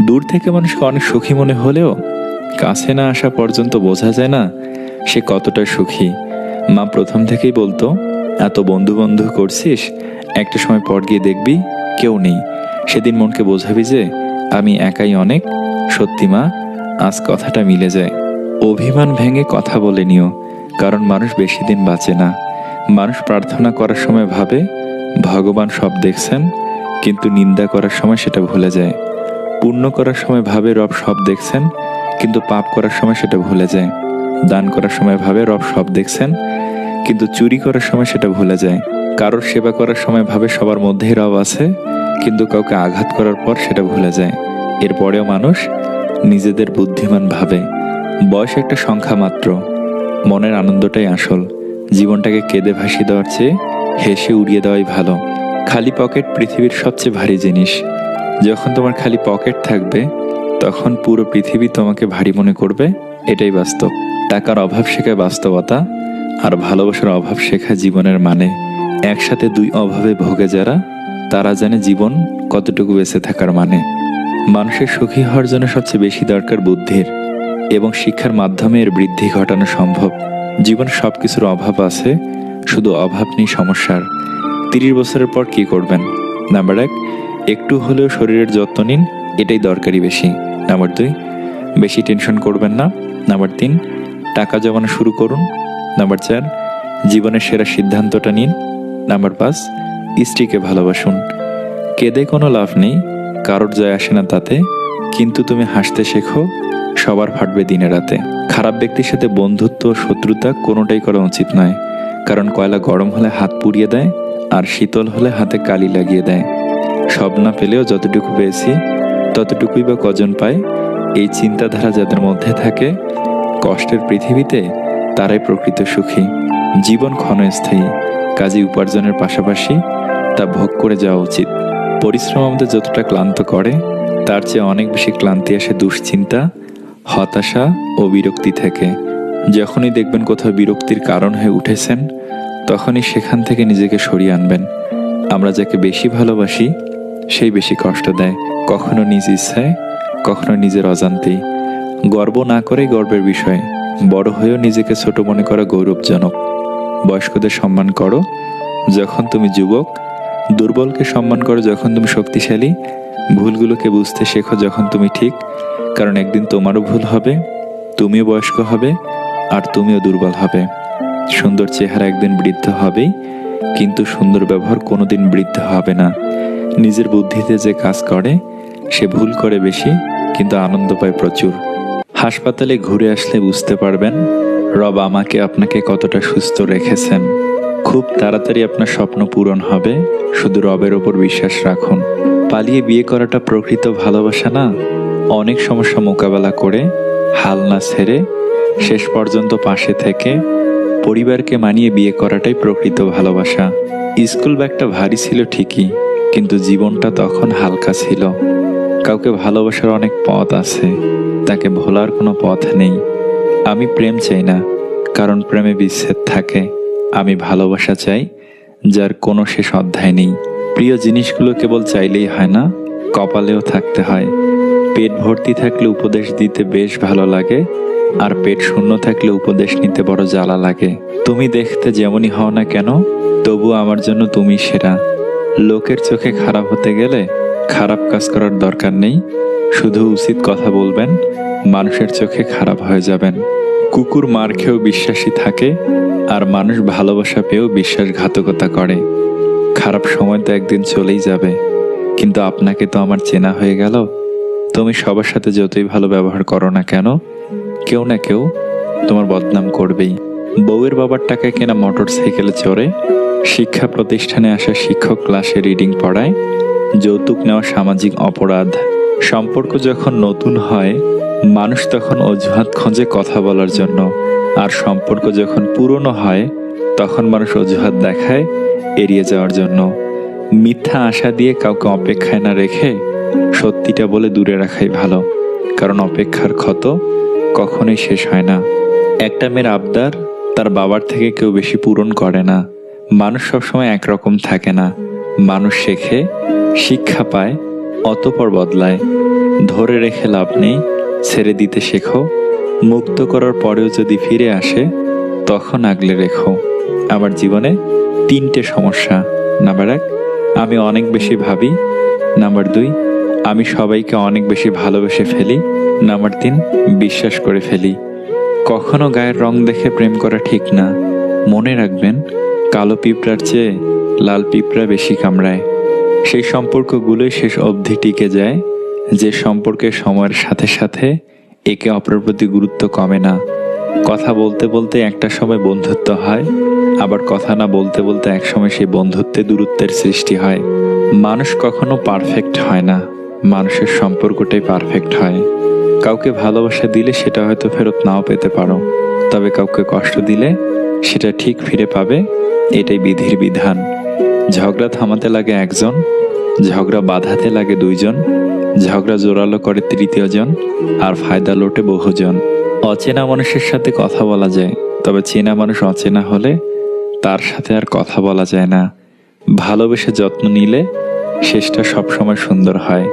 দূর থেকে মানুষকে অনেক সুখী মনে হলেও কাছে না আসা পর্যন্ত বোঝা যায় না সে কতটা সুখী। মা প্রথম থেকেই বলতো, এত বন্ধু বন্ধু করছিস, একটা সময় পর গিয়ে দেখবি কেউ নেই, সেদিন মনকে বোঝাবি যে আমি একাই অনেক। সত্যি মা, আজ কথাটা মিলে যায়। অভিমান ভেঙে কথা বলে নিও, কারণ মানুষ বেশি দিন বাঁচে না। মানুষ প্রার্থনা করার সময় ভাবে ভগবান সব দেখছেন, কিন্তু নিন্দা করার সময় সেটা ভুলে যায়। পুণ্য করার সময় ভাবে রব সব দেখছেন, কিন্তু পাপ করার সময় সেটা ভুলে যায়। দান করার সময় ভাবে রব সব দেখছেন, কিন্তু চুরি করার সময় সেটা ভুলে যায়। কারোর সেবা করার সময় ভাবে সবার মধ্যেই রব আছে, কিন্তু কাউকে আঘাত করার পর সেটা ভুলে যায়। এরপরেও মানুষ নিজেদের বুদ্ধিমান ভাবে। বয়স একটা সংখ্যা মাত্র, মনের আনন্দটাই আসল। জীবনটাকে কেঁদে ভাসিয়ে দেওয়ার চেয়ে হেসে উড়িয়ে দেওয়াই ভালো। খালি পকেট পৃথিবীর সবচেয়ে ভারী জিনিস। যখন তোমার খালি পকেট থাকবে, তখন পুরো পৃথিবী তোমাকে ভারী মনে করবে, এটাই বাস্তব। টাকার অভাব শেখায় বাস্তবতা, আর ভালোবাসার অভাব শেখায় জীবনের মানে। একসাথে দুই অভাবে ভোগে যারা, তারা জানে জীবন কতটুকু বেঁচে থাকার মানে। মানুষের সুখী হওয়ার জন্য সবচেয়ে বেশি দরকার বুদ্ধির, এবং শিক্ষার মাধ্যমে এর বৃদ্ধি ঘটানো সম্ভব। জীবন সবকিছুর অভাব আছে, শুধু অভাব নেই সমস্যার। 30 বছরের পর কি করবেন? নাম্বার 1, একটু হলেও শরীরের যত্ন নিন, এটাই দরকারি বেশি। নাম্বার 2, বেশি টেনশন করবেন না। নাম্বার 3, টাকা জমানো শুরু করুন। নাম্বার 4, জীবনের সেরা সিদ্ধান্তটা নিন। নাম্বার 5, স্ত্রীকে ভালোবাসুন। কেঁদে কোনো লাভ নেই, কারোর যায় আসে না তাতে, কিন্তু তুমি হাসতে শেখো, সবার ফাটবে দিনে রাতে। খারাপ ব্যক্তির সাথে বন্ধুত্ব ও শত্রুতা কোনোটাই করা উচিত নয়, কারণ কয়লা গরম হলে হাত পুড়িয়ে দেয়, আর শীতল হলে হাতে কালি লাগিয়ে দেয়। সব না পেলেও যতটুকু পেয়েছি ততটুকুই বা কজন পায়, এই চিন্তাধারা যাদের মধ্যে থাকে কষ্টের পৃথিবীতে তারাই প্রকৃত সুখী। জীবন ক্ষণস্থায়ী, কাজে উপার্জনের পাশাপাশি তা ভোগ করে যাওয়া উচিত। পরিশ্রম আমাদের যতটা ক্লান্ত করে, তার চেয়ে অনেক বেশি ক্লান্তি আসে দুশ্চিন্তা, হতাশা ও বিরক্তি থেকে। যখনই দেখবেন কোথাও বিরক্তির কারণ হয়ে উঠেছেন, তখনই সেখান থেকে নিজেকে সরিয়ে আনবেন। আমরা যাকে বেশি ভালোবাসি সেই বেশি কষ্ট দেয়, কখনো নিজ ইচ্ছায়, কখনো নিজের অজান্তেই। গর্ব না করেই গর্বের বিষয়, বড় হয়েও নিজেকে ছোট মনে করা গৌরবজনক। বয়স্কদের সম্মান করো যখন তুমি যুবক, দুর্বলকে সম্মান করো যখন তুমি শক্তিশালী, ভুলগুলোকে বুঝতে শেখো যখন তুমি ঠিক, কারণ একদিন তোমারও ভুল হবে, তুমিও বয়স্ক হবে, আর তুমিও দুর্বল হবে। সুন্দর চেহারা একদিন বৃদ্ধ হবেই, কিন্তু সুন্দর ব্যবহার কোনোদিন বৃদ্ধ হবে না। নিজের বুদ্ধিতে যে কাজ করে সে ভুল করে বেশি, কিন্তু আনন্দ পায় প্রচুর। হাসপাতালে ঘুরে আসলে বুঝতে পারবেন রব আমাকে আপনাকে কতটা সুস্থ রেখেছেন। খুব তাড়াতাড়ি আপনার স্বপ্ন পূরণ হবে, শুধু রবের ওপর বিশ্বাস রাখুন। পালিয়ে বিয়ে করাটা প্রকৃত ভালোবাসা না। অনেক সমস্যা মোকাবেলা করে, হাল না ছেড়ে, শেষ পর্যন্ত পাশে থেকে পরিবারকে মানিয়ে বিয়ে করাটাই প্রকৃত ভালোবাসা। স্কুল ব্যাগটা ভারী ছিল ঠিকই, কিন্তু জীবনটা তখন হালকা ছিল। কাউকে ভালোবাসার অনেক পথ আছে, তাকে ভোলার কোনো পথ নেই। আমি প্রেম চাই না, কারণ প্রেমে বিচ্ছেদ থাকে। আমি ভালোবাসা চাই, যার কোনো শেষ অধ্যায় নেই। প্রিয় জিনিসগুলো কেবল চাইলেই হয় না, কপালেও থাকতে হয়। পেট ভর্তি থাকলে উপদেশ দিতে বেশ ভালো লাগে, আর পেট শূন্য থাকলে উপদেশ নিতে বড় জ্বালা লাগে। তুমি দেখতে যেমনই হও না কেন, তবু আমার জন্য তুমি সেরা। লোকের চোখে খারাপ হতে গেলে খারাপ কাজ করার দরকার নেই, শুধু উচিত কথা বলবেন, মানুষের চোখে খারাপ হয়ে যাবেন। কুকুর মার খেয়েও বিশ্বাসী থাকে, আর মানুষ ভালোবাসা পেয়েও বিশ্বাসঘাতকতা করে। খারাপ সময় তো একদিন চলেই যাবে, কিন্তু আপনাকে তো আমার চেনা হয়ে গেল। তুমি সবার সাথে যতই ভালো ব্যবহার করো না কেন, কেউ না কেউ তোমার বদনাম করবেই। বউয়ের বাবার টাকায় কেনা মোটর সাইকেলে চড়ে শিক্ষা প্রতিষ্ঠানে আসা শিক্ষক ক্লাসে রিডিং পড়ায়, যৌতুক নেওয়া সামাজিক অপরাধ। সম্পর্ক যখন নতুন হয়, মানুষ তখন অজুহাত খোঁজে কথা বলার জন্য, আর সম্পর্ক যখন পুরনো হয়, তখন মানুষ অজুহাত দেখায় এড়িয়ে যাওয়ার জন্য। মিথ্যা আশা দিয়ে কাউকে অপেক্ষায় না রেখে সত্যিটা বলে দূরে রাখাই ভালো, কারণ অপেক্ষার ক্ষত কখনোই শেষ হয় না। একটা মেয়ের আবদার তার বাবার থেকে কেউ বেশি পূরণ করে না। মানুষ সবসময় একরকম থাকে না, মানুষ শেখে, শিক্ষা পায়, অতঃপর বদলায়। ধরে রেখে লাভ নেই, ছেড়ে দিতে শেখো। মুক্ত করার পরেও যদি ফিরে আসে, তখন আগলে রেখো। আমার জীবনে 3টে সমস্যা। নাম্বার 1, আমি অনেক বেশি ভাবি। নাম্বার 2, আমি সবাইকে অনেক বেশি ভালোবেসে ফেলি। নাম্বার 3, বিশ্বাস করে ফেলি। কখনো গায়ের রং দেখে প্রেম করা ঠিক না। মনে রাখবেন, কালো পিঁপড়ার চেয়ে লাল পিঁপড়া বেশি কামড়ায়। সেই সম্পর্কগুলোই শেষ অবধি টিকে যায়, যে সম্পর্কে সময়ের সাথে সাথে একে অপরের প্রতি গুরুত্ব কমে না। কথা বলতে বলতে একটা সময় বন্ধুত্ব হয়, আবার কথা না বলতে বলতে একসময় সেই বন্ধুত্বে দূরত্বের সৃষ্টি হয়। মানুষ কখনো পারফেক্ট হয় না, মানুষের সম্পর্কটাই পারফেক্ট হয়। কাউকে ভালোবাসা দিলে সেটা হয়তো ফেরত নাও পেতে পারো, তবে কাউকে কষ্ট দিলে সেটা ঠিক ফিরে পাবে, এটাই বিধির বিধান। ঝগড়া থামাতে লাগে একজন, ঝগড়া বাঁধাতে লাগে 2 জন, ঝগড়া জোরালো করে 3য় জন, আর ফায়দা লোটে বহুজন। অচেনা মানুষের সাথে কথা বলা যায়, তবে চেনা মানুষ অচেনা হলে তার সাথে আর কথা বলা যায় না। ভালোবেসে যত্ন নিলে শেষটা সবসময় সুন্দর হয়।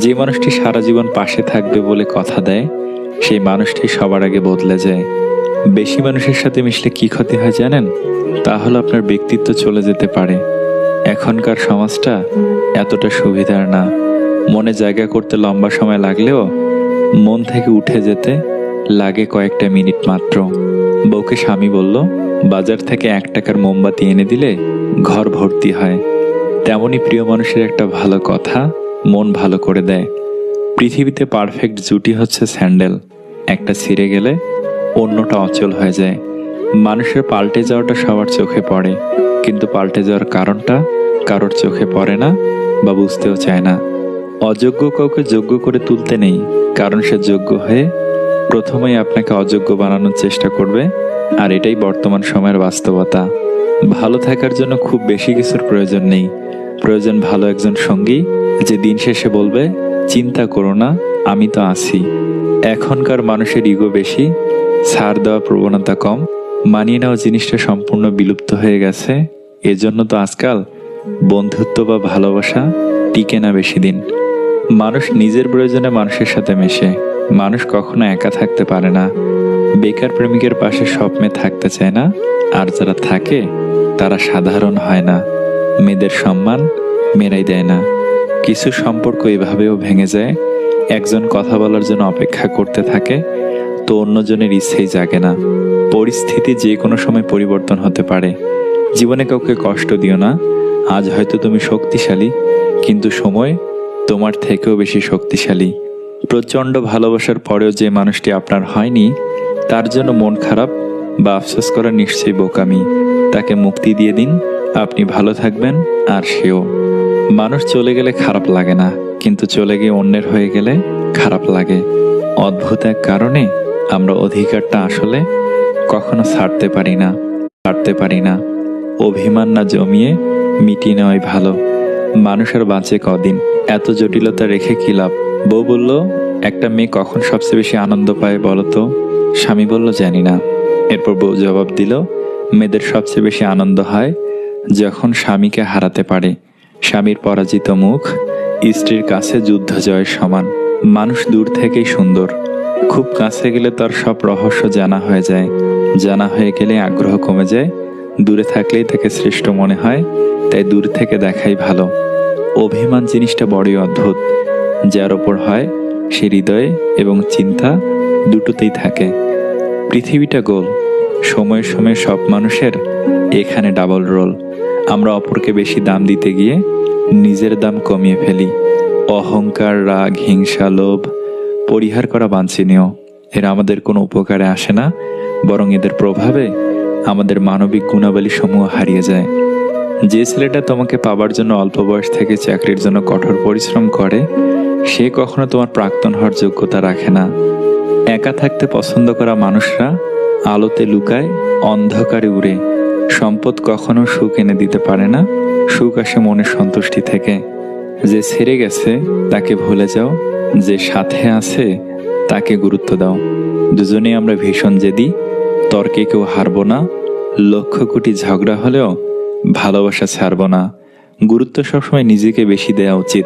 যে মানুষটি সারা জীবন পাশে থাকবে বলে কথা দেয়, সেই মানুষটি সবার আগে বদলে যায়। বেশি মানুষের সাথে মিশলে কি ক্ষতি হয় জানেন? তা হলো আপনার ব্যক্তিত্ব চলে যেতে পারে। এখনকার সমাজটা এতটা সুবিধার না। মনে জায়গা করতে লম্বা সময় লাগলেও মন থেকে উঠে যেতে লাগে কয়েকটা মিনিট মাত্র। বউকে স্বামী বলল, বাজার থেকে 1 টাকার মোমবাতি এনে দিলে ঘর ভর্তি হয়। তেমনই প্রিয় মানুষের একটা ভালো কথা মন ভালো করে দেয়। পৃথিবীতে পারফেক্ট জুটি হচ্ছে স্যান্ডেল, একটা ছিঁড়ে গেলে অন্যটা অচল হয়ে যায়। মানুষের পাল্টে যাওয়াটা সবার চোখে পড়ে, কিন্তু পাল্টে যাওয়ার কারণটা কারোর চোখে পড়ে না বা বুঝতেও চায় না। অযোগ্য কাউকে যোগ্য করে তুলতে নেই, কারণ সে যোগ্য হয়ে প্রথমেই আপনাকে অযোগ্য বানানোর চেষ্টা করবে, আর এটাই বর্তমান সময়ের বাস্তবতা। ভালো থাকার জন্য খুব বেশি কিছুর প্রয়োজন নেই, প্রয়োজন ভালো একজন সঙ্গী যে দিন শেষে বলবে, চিন্তা করো না, আমি তো আছি। এখনকার মানুষের ইগো বেশি, ছাড় দেওয়া প্রবণতা কম, মানিয়ে নেওয়া জিনিসটা সম্পূর্ণ বিলুপ্ত হয়ে গেছে। এজন্য তো আজকাল বন্ধুত্ব বা ভালোবাসা টিকে না বেশি দিন। মানুষ নিজের প্রয়োজনে মানুষের সাথে মেশে, মানুষ কখনো একা থাকতে পারে না। বেকার প্রেমিকের পাশে সব মেয়ে থাকতে চায় না, আর যারা থাকে তারা সাধারণ হয় না। মেয়েদের সম্মান মেয়েরাই দেয় না। কিছু সম্পর্ক এভাবেও ভেঙে যায়, একজন কথা বলার জন্য অপেক্ষা করতে থাকে, তো অন্যজনের ইচ্ছেই জাগে না। পরিস্থিতি যে কোনো সময় পরিবর্তন হতে পারে। জীবনে কাউকে কষ্ট দিও না। আজ হয়তো তুমি শক্তিশালী, কিন্তু সময় তোমার থেকেও বেশি শক্তিশালী। প্রচণ্ড ভালোবাসার পরেও যে মানুষটি আপনার হয়নি, তার জন্য মন খারাপ বা আফসোস করা নিশ্চয়ই বোকামি। তাকে মুক্তি দিয়ে দিন, আপনি ভালো থাকবেন আর সেও। মানুষ চলে গেলে খারাপ লাগে না, কিন্তু চলে গিয়ে অন্যের হয়ে গেলে খারাপ লাগে। অদ্ভুত এক কারণে আমরা অধিকারটা আসলে কখনো ছাড়তে পারি না। অভিমান না জমিয়ে মিটিয়ে নেওয়াই ভালো। মানুষের বাঁচে কদিন, এত জটিলতা রেখে কি লাভ? বউ বলল, একটা মেয়ে কখন সবচেয়ে বেশি আনন্দ পায় বলো তো? স্বামী বলল, জানি না। এরপর বউ জবাব দিল, মেয়েদের সবচেয়ে বেশি আনন্দ হয় যখন স্বামীকে হারাতে পারে। স্বামীর পরাজিত মুখ স্ত্রীর কাছে যুদ্ধ জয়ের সমান। মানুষ দূর থেকেই সুন্দর, খুব কাছে গেলে তার সব রহস্য জানা হয়ে যায়। জানা হয়ে গেলে আগ্রহ কমে যায়, দূরে থাকলেই তাকে শ্রেষ্ঠ মনে হয়, তাই দূর থেকে দেখাই ভালো। অভিমান জিনিসটা বড়ই অদ্ভুত। যার ওপর হয় সে হৃদয়ে এবং চিন্তা দুটোতেই থাকে। পৃথিবীটা গোল, সময়ে সময়ে সব মানুষের এখানে ডাবল রোল। আমরা অপরকে বেশি দাম দিতে গিয়ে নিজের দাম কমিয়ে ফেলি। অহংকার, রাগ, হিংসা, লোভ পরিহার করা বাঞ্ছনীয়। এরা আমাদের কোনো উপকারে আসে না, বরং এদের প্রভাবে আমাদের মানবিক গুণাবলী সমূহ হারিয়ে যায়। যে ছেলেটা তোমাকে পাবার জন্য অল্প বয়স থেকে চাকরির জন্য কঠোর পরিশ্রম করে, সে কখনো তোমার প্রাক্তন হওয়ার যোগ্যতা রাখে না। একা থাকতে পছন্দ করা মানুষরা আলোতে লুকায়, অন্ধকারে উড়ে। সম্পদ কখনো সুখ এনে দিতে পারে না, সুখ আসে মনের সন্তুষ্টি থেকে। যে ছেড়ে গেছে তাকে ভুলে যাও, যে সাথে আছে তাকে গুরুত্ব দাও। দুজনেই আমরা ভীষণ জেদি, তর্কে কেউ হারবো না। লক্ষ কোটি ঝগড়া হলেও ভালোবাসা ছাড়বো না। গুরুত্ব সবসময় নিজেকে বেশি দেওয়া উচিত,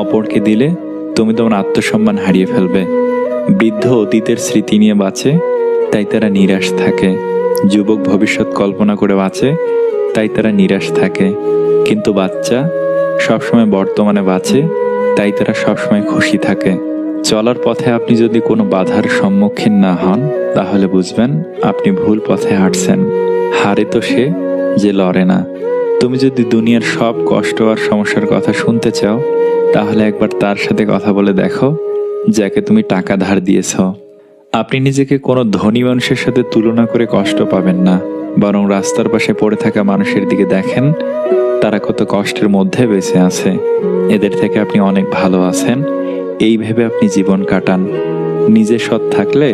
অপরকে দিলে তুমি তোমার আত্মসম্মান হারিয়ে ফেলবে। বৃদ্ধ অতীতের স্মৃতি নিয়ে বাঁচে, তাই তারা নিরাশ থাকে। যুবক ভবিষ্যৎ কল্পনা করে বাঁচে, তাই তারা নিরাশ থাকে। কিন্তু বাচ্চা সবসময় বর্তমানে বাঁচে, তাই তারা সবসময় খুশি থাকে। চলার পথে আপনি যদি কোনো বাধার সম্মুখীন না হন, তাহলে বুঝবেন আপনি ভুল পথে হাঁটছেন। হারে তো সে যে লড়ে না। তুমি যদি দুনিয়ার সব কষ্ট আর সমস্যার কথা শুনতে চাও, তাহলে একবার তার সাথে কথা বলে দেখো যাকে তুমি টাকা ধার দিয়েছ। আপনি নিজেকে কোনো ধনী মানুষের সাথে তুলনা করে কষ্ট পাবেন না, বরং রাস্তার পাশে পড়ে থাকা মানুষের দিকে দেখেন, তারা কত কষ্টের মধ্যে বেঁচে আছে। এদের থেকে আপনি অনেক ভালো আছেন, এই ভেবে আপনি জীবন কাটান। নিজে সৎ থাকলে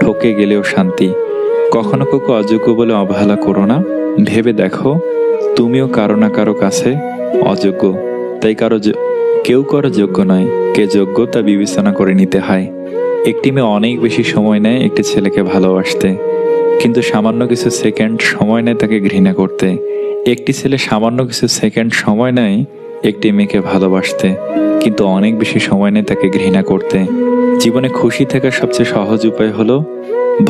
ঠকে গেলেও শান্তি। কখনো কাউকে অযোগ্য বলে অবহেলা করো না। ভেবে দেখো, তুমিও কারো না কারো কাছে অযোগ্য, তাই কেউ কারো যোগ্য নয়। কে যোগ্য তা বিবেচনা করে নিতে হয়। একটি মেয়ে অনেক বেশি সময় নেয় একটি ছেলেকে ভালোবাসতে, কিন্তু সামান্য কিছু সেকেন্ড সময় নেয় তাকে ঘৃণা করতে। একটি ছেলে সামান্য কিছু সেকেন্ড সময় নেয় একটি মেয়েকে ভালোবাসতে, কিন্তু অনেক বেশি সময় নেয় তাকে ঘৃণা করতে। জীবনে খুশি থাকার সবচেয়ে সহজ উপায় হলো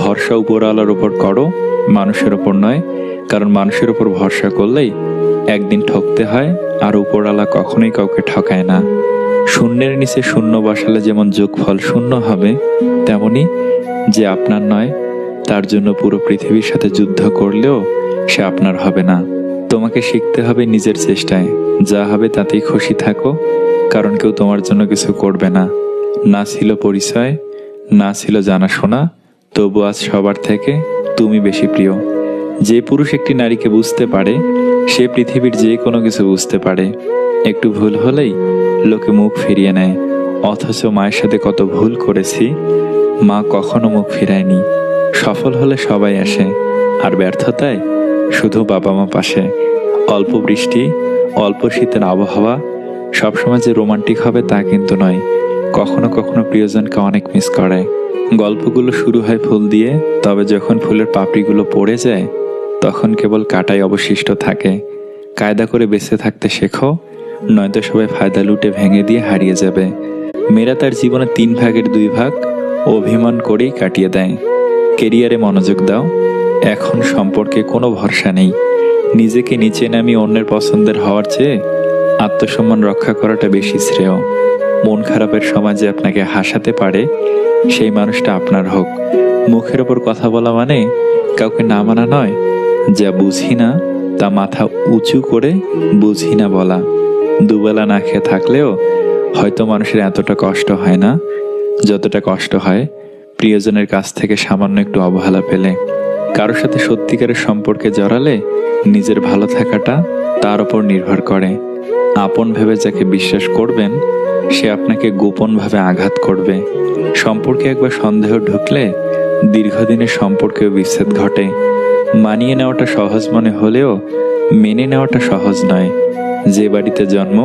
ভরসা উপরওয়ালার উপর করো, মানুষের ওপর নয়। কারণ মানুষের উপর ভরসা করলেই একদিন ঠকতে হয়, আর উপরওয়ালা কখনোই কাউকে ঠকায় না। শূন্যের নিচে শূন্য বসালে যেমন যোগফল শূন্য হবে, তেমনি যে আপনার নয় তার জন্য পুরো পৃথিবীর সাথে যুদ্ধ করলেও সে আপনার হবে না। তোমাকে শিখতে হবে নিজের চেষ্টায়, যা হবে তাতেই খুশি থাকো, কারণ কেউ তোমার জন্য কিছু করবে না। না ছিল পরিচয়, না ছিল জানাশোনা, তবু আজ সবার থেকে তুমি বেশি প্রিয়। যে পুরুষ একটি নারীকে বুঝতে পারে, সে পৃথিবীর যে কোনো কিছু বুঝতে পারে। একটু ভুল হলেই লোকে মুখ ফিরিয়ে নেয়, অথচ মায়ের সাথে কত ভুল করেছি মা কখনো মুখ ফিরায়নি। সফল হলে সবাই আসে, আর ব্যর্থতায় শুধু বাবা মা পাশে। অল্প বৃষ্টি, অল্প শীতের আবহাওয়া সবসময় যে রোমান্টিক হবে তা কিন্তু নয়। কখনো কখনো প্রিয়জনকে অনেক মিস করে। গল্পগুলো শুরু হয় ফুল দিয়ে, তবে যখন ফুলের পাপড়িগুলো পড়ে যায় তখন কেবল কাঁটাই অবশিষ্ট থাকে। কায়দা করে বেঁচে থাকতে শেখো, নয়তো সবাই ফায়দা লুটে ভেঙে দিয়ে হারিয়ে যাবে। মেয়েরা তার জীবনে 3 ভাগের 2 ভাগ অভিমান করেই কাটিয়ে দেয়। কেরিয়ারে মনোযোগ দাও, এখন সম্পর্কে কোনো ভরসা নেই। নিজেকে নিচে নামিয়ে অন্যের পছন্দের হওয়ার চেয়ে আত্মসম্মান রক্ষা করাটা বেশি শ্রেয়। মন খারাপের সময় যে আপনাকে হাসাতে পারে সেই মানুষটা আপনার হোক। মুখের ওপর কথা বলা মানে কাউকে না মানা নয়। যা বুঝি না তা মাথা উঁচু করে বুঝি না বলা। দুবেলা না খেয়ে থাকলেও হয়তো মানুষের এতটা কষ্ট হয় না যতটা কষ্ট হয় প্রিয়জনের কাছ থেকে সামান্য একটু অবহেলা পেলে। কারোর সাথে সত্যিকারের সম্পর্কে জড়ালে নিজের ভালো থাকাটা তার উপর নির্ভর করে। আপন ভেবে যাকে বিশ্বাস করবেন সে আপনাকে গোপনভাবে আঘাত করবে। সম্পর্কে একবার সন্দেহ ঢুকলে দীর্ঘদিনের সম্পর্কেও বিচ্ছেদ ঘটে। মানিয়ে নেওয়াটা সহজ মনে হলেও মেনে নেওয়াটা সহজ নয়। যে বাড়িতে জন্ম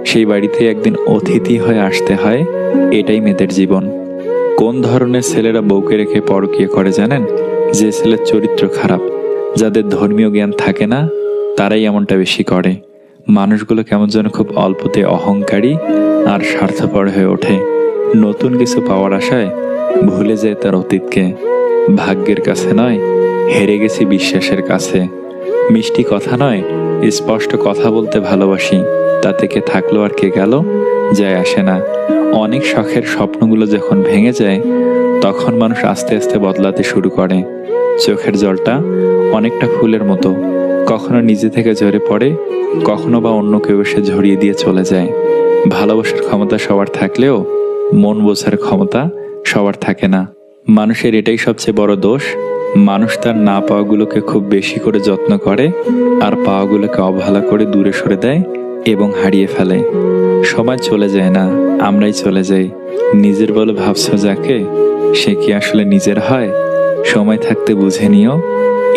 সেই বাড়িতে একদিন অতিথি হয়ে আসতে হয়, এটাই মেয়েদের জীবন। কোন ধরনের ছেলেরা বউকে রেখে পরকীয়া করে জানেন? যে ছেলের চরিত্র খারাপ, যাদের ধর্মীয় জ্ঞান থাকে না, তারাই এমনটা বেশি করে। মানুষগুলো কেমন যেন খুব অল্পতে অহংকারী আর স্বার্থপর হয়ে ওঠে। নতুন কিছু পাওয়ার আশায় ভুলে যায় তার অতীতকে। ভাগ্যের কাছে নয়, হেরে গেছি বিশ্বাসের কাছে। মিষ্টি কথা নয়, স্পষ্ট কথা বলতে ভালোবাসি। তাতে কে থাকলো আর কে গেল যায় আসে না। অনেক শখের স্বপ্নগুলো যখন ভেঙে যায় তখন মানুষ আস্তে আস্তে বদলাতে শুরু করে। চোখের জলটা অনেকটা ফুলের মতো, কখনো নিজে থেকে ঝরে পড়ে, কখনো বা অন্য কেউ এসে ঝরিয়ে দিয়ে চলে যায়। ভালোবাসার ক্ষমতা সবার থাকলেও মন বোঝার ক্ষমতা সবার থাকে না। মানুষের এটাই সবচেয়ে বড় দোষ, মানুষ তার না পাওয়াগুলোকে খুব বেশি করে যত্ন করে আর পাওয়াগুলোকে অবহেলা করে দূরে সরে দেয় এবং হারিয়ে ফেলে। সময় চলে যায় না, আমরাই চলে যাই। নিজের বলে ভাবছো যাকে, সে কি আসলে নিজের হয়? সময় থাকতে বুঝে নিও,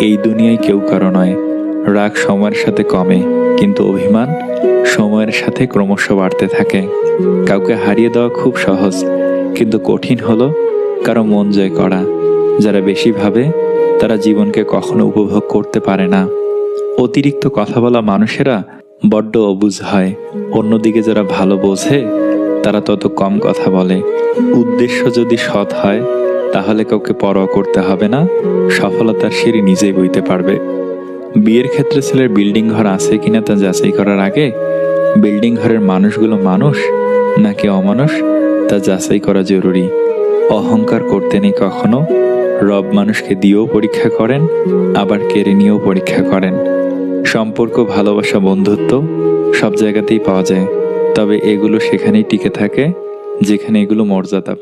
এই দুনিয়ায় কেউ কারো নয়। রাগ সময়ের সাথে কমে, কিন্তু অভিমান সময়ের সাথে ক্রমশ বাড়তে থাকে। কাউকে হারিয়ে দেওয়া খুব সহজ, কিন্তু কঠিন হলো কারো মন জয় করা। যারা বেশি ভাবে তারা জীবনকে কখনো উপভোগ করতে পারে না। অতিরিক্ত কথা বলা মানুষেরা বড্ড অবুঝ হয়। অন্যদিকে যারা ভালো বোঝে তারা তত কম কথা বলে। উদ্দেশ্য যদি সৎ হয় তাহলে কাউকে পরোয়া করতে হবে না, সফলতার সিঁড়ি নিজেই বইতে পারবে। বিয়ের ক্ষেত্রে ছেলের বিল্ডিং ঘর আছে কিনা তা যাচাই করার আগে বিল্ডিং ঘরের মানুষগুলো মানুষ নাকি অমানুষ তা যাচাই করা জরুরি। অহংকার করতে নেই কখনো। রব মানুষকে দিয়েও পরীক্ষা করেন, আবার কেড়ে নিয়েও পরীক্ষা করেন। সম্পর্ক, ভালোবাসা, বন্ধুত্ব সব জায়গাতেই পাওয়া যায়, তবে এগুলো সেখানেই টিকে থাকে যেখানে এগুলো মর্যাদা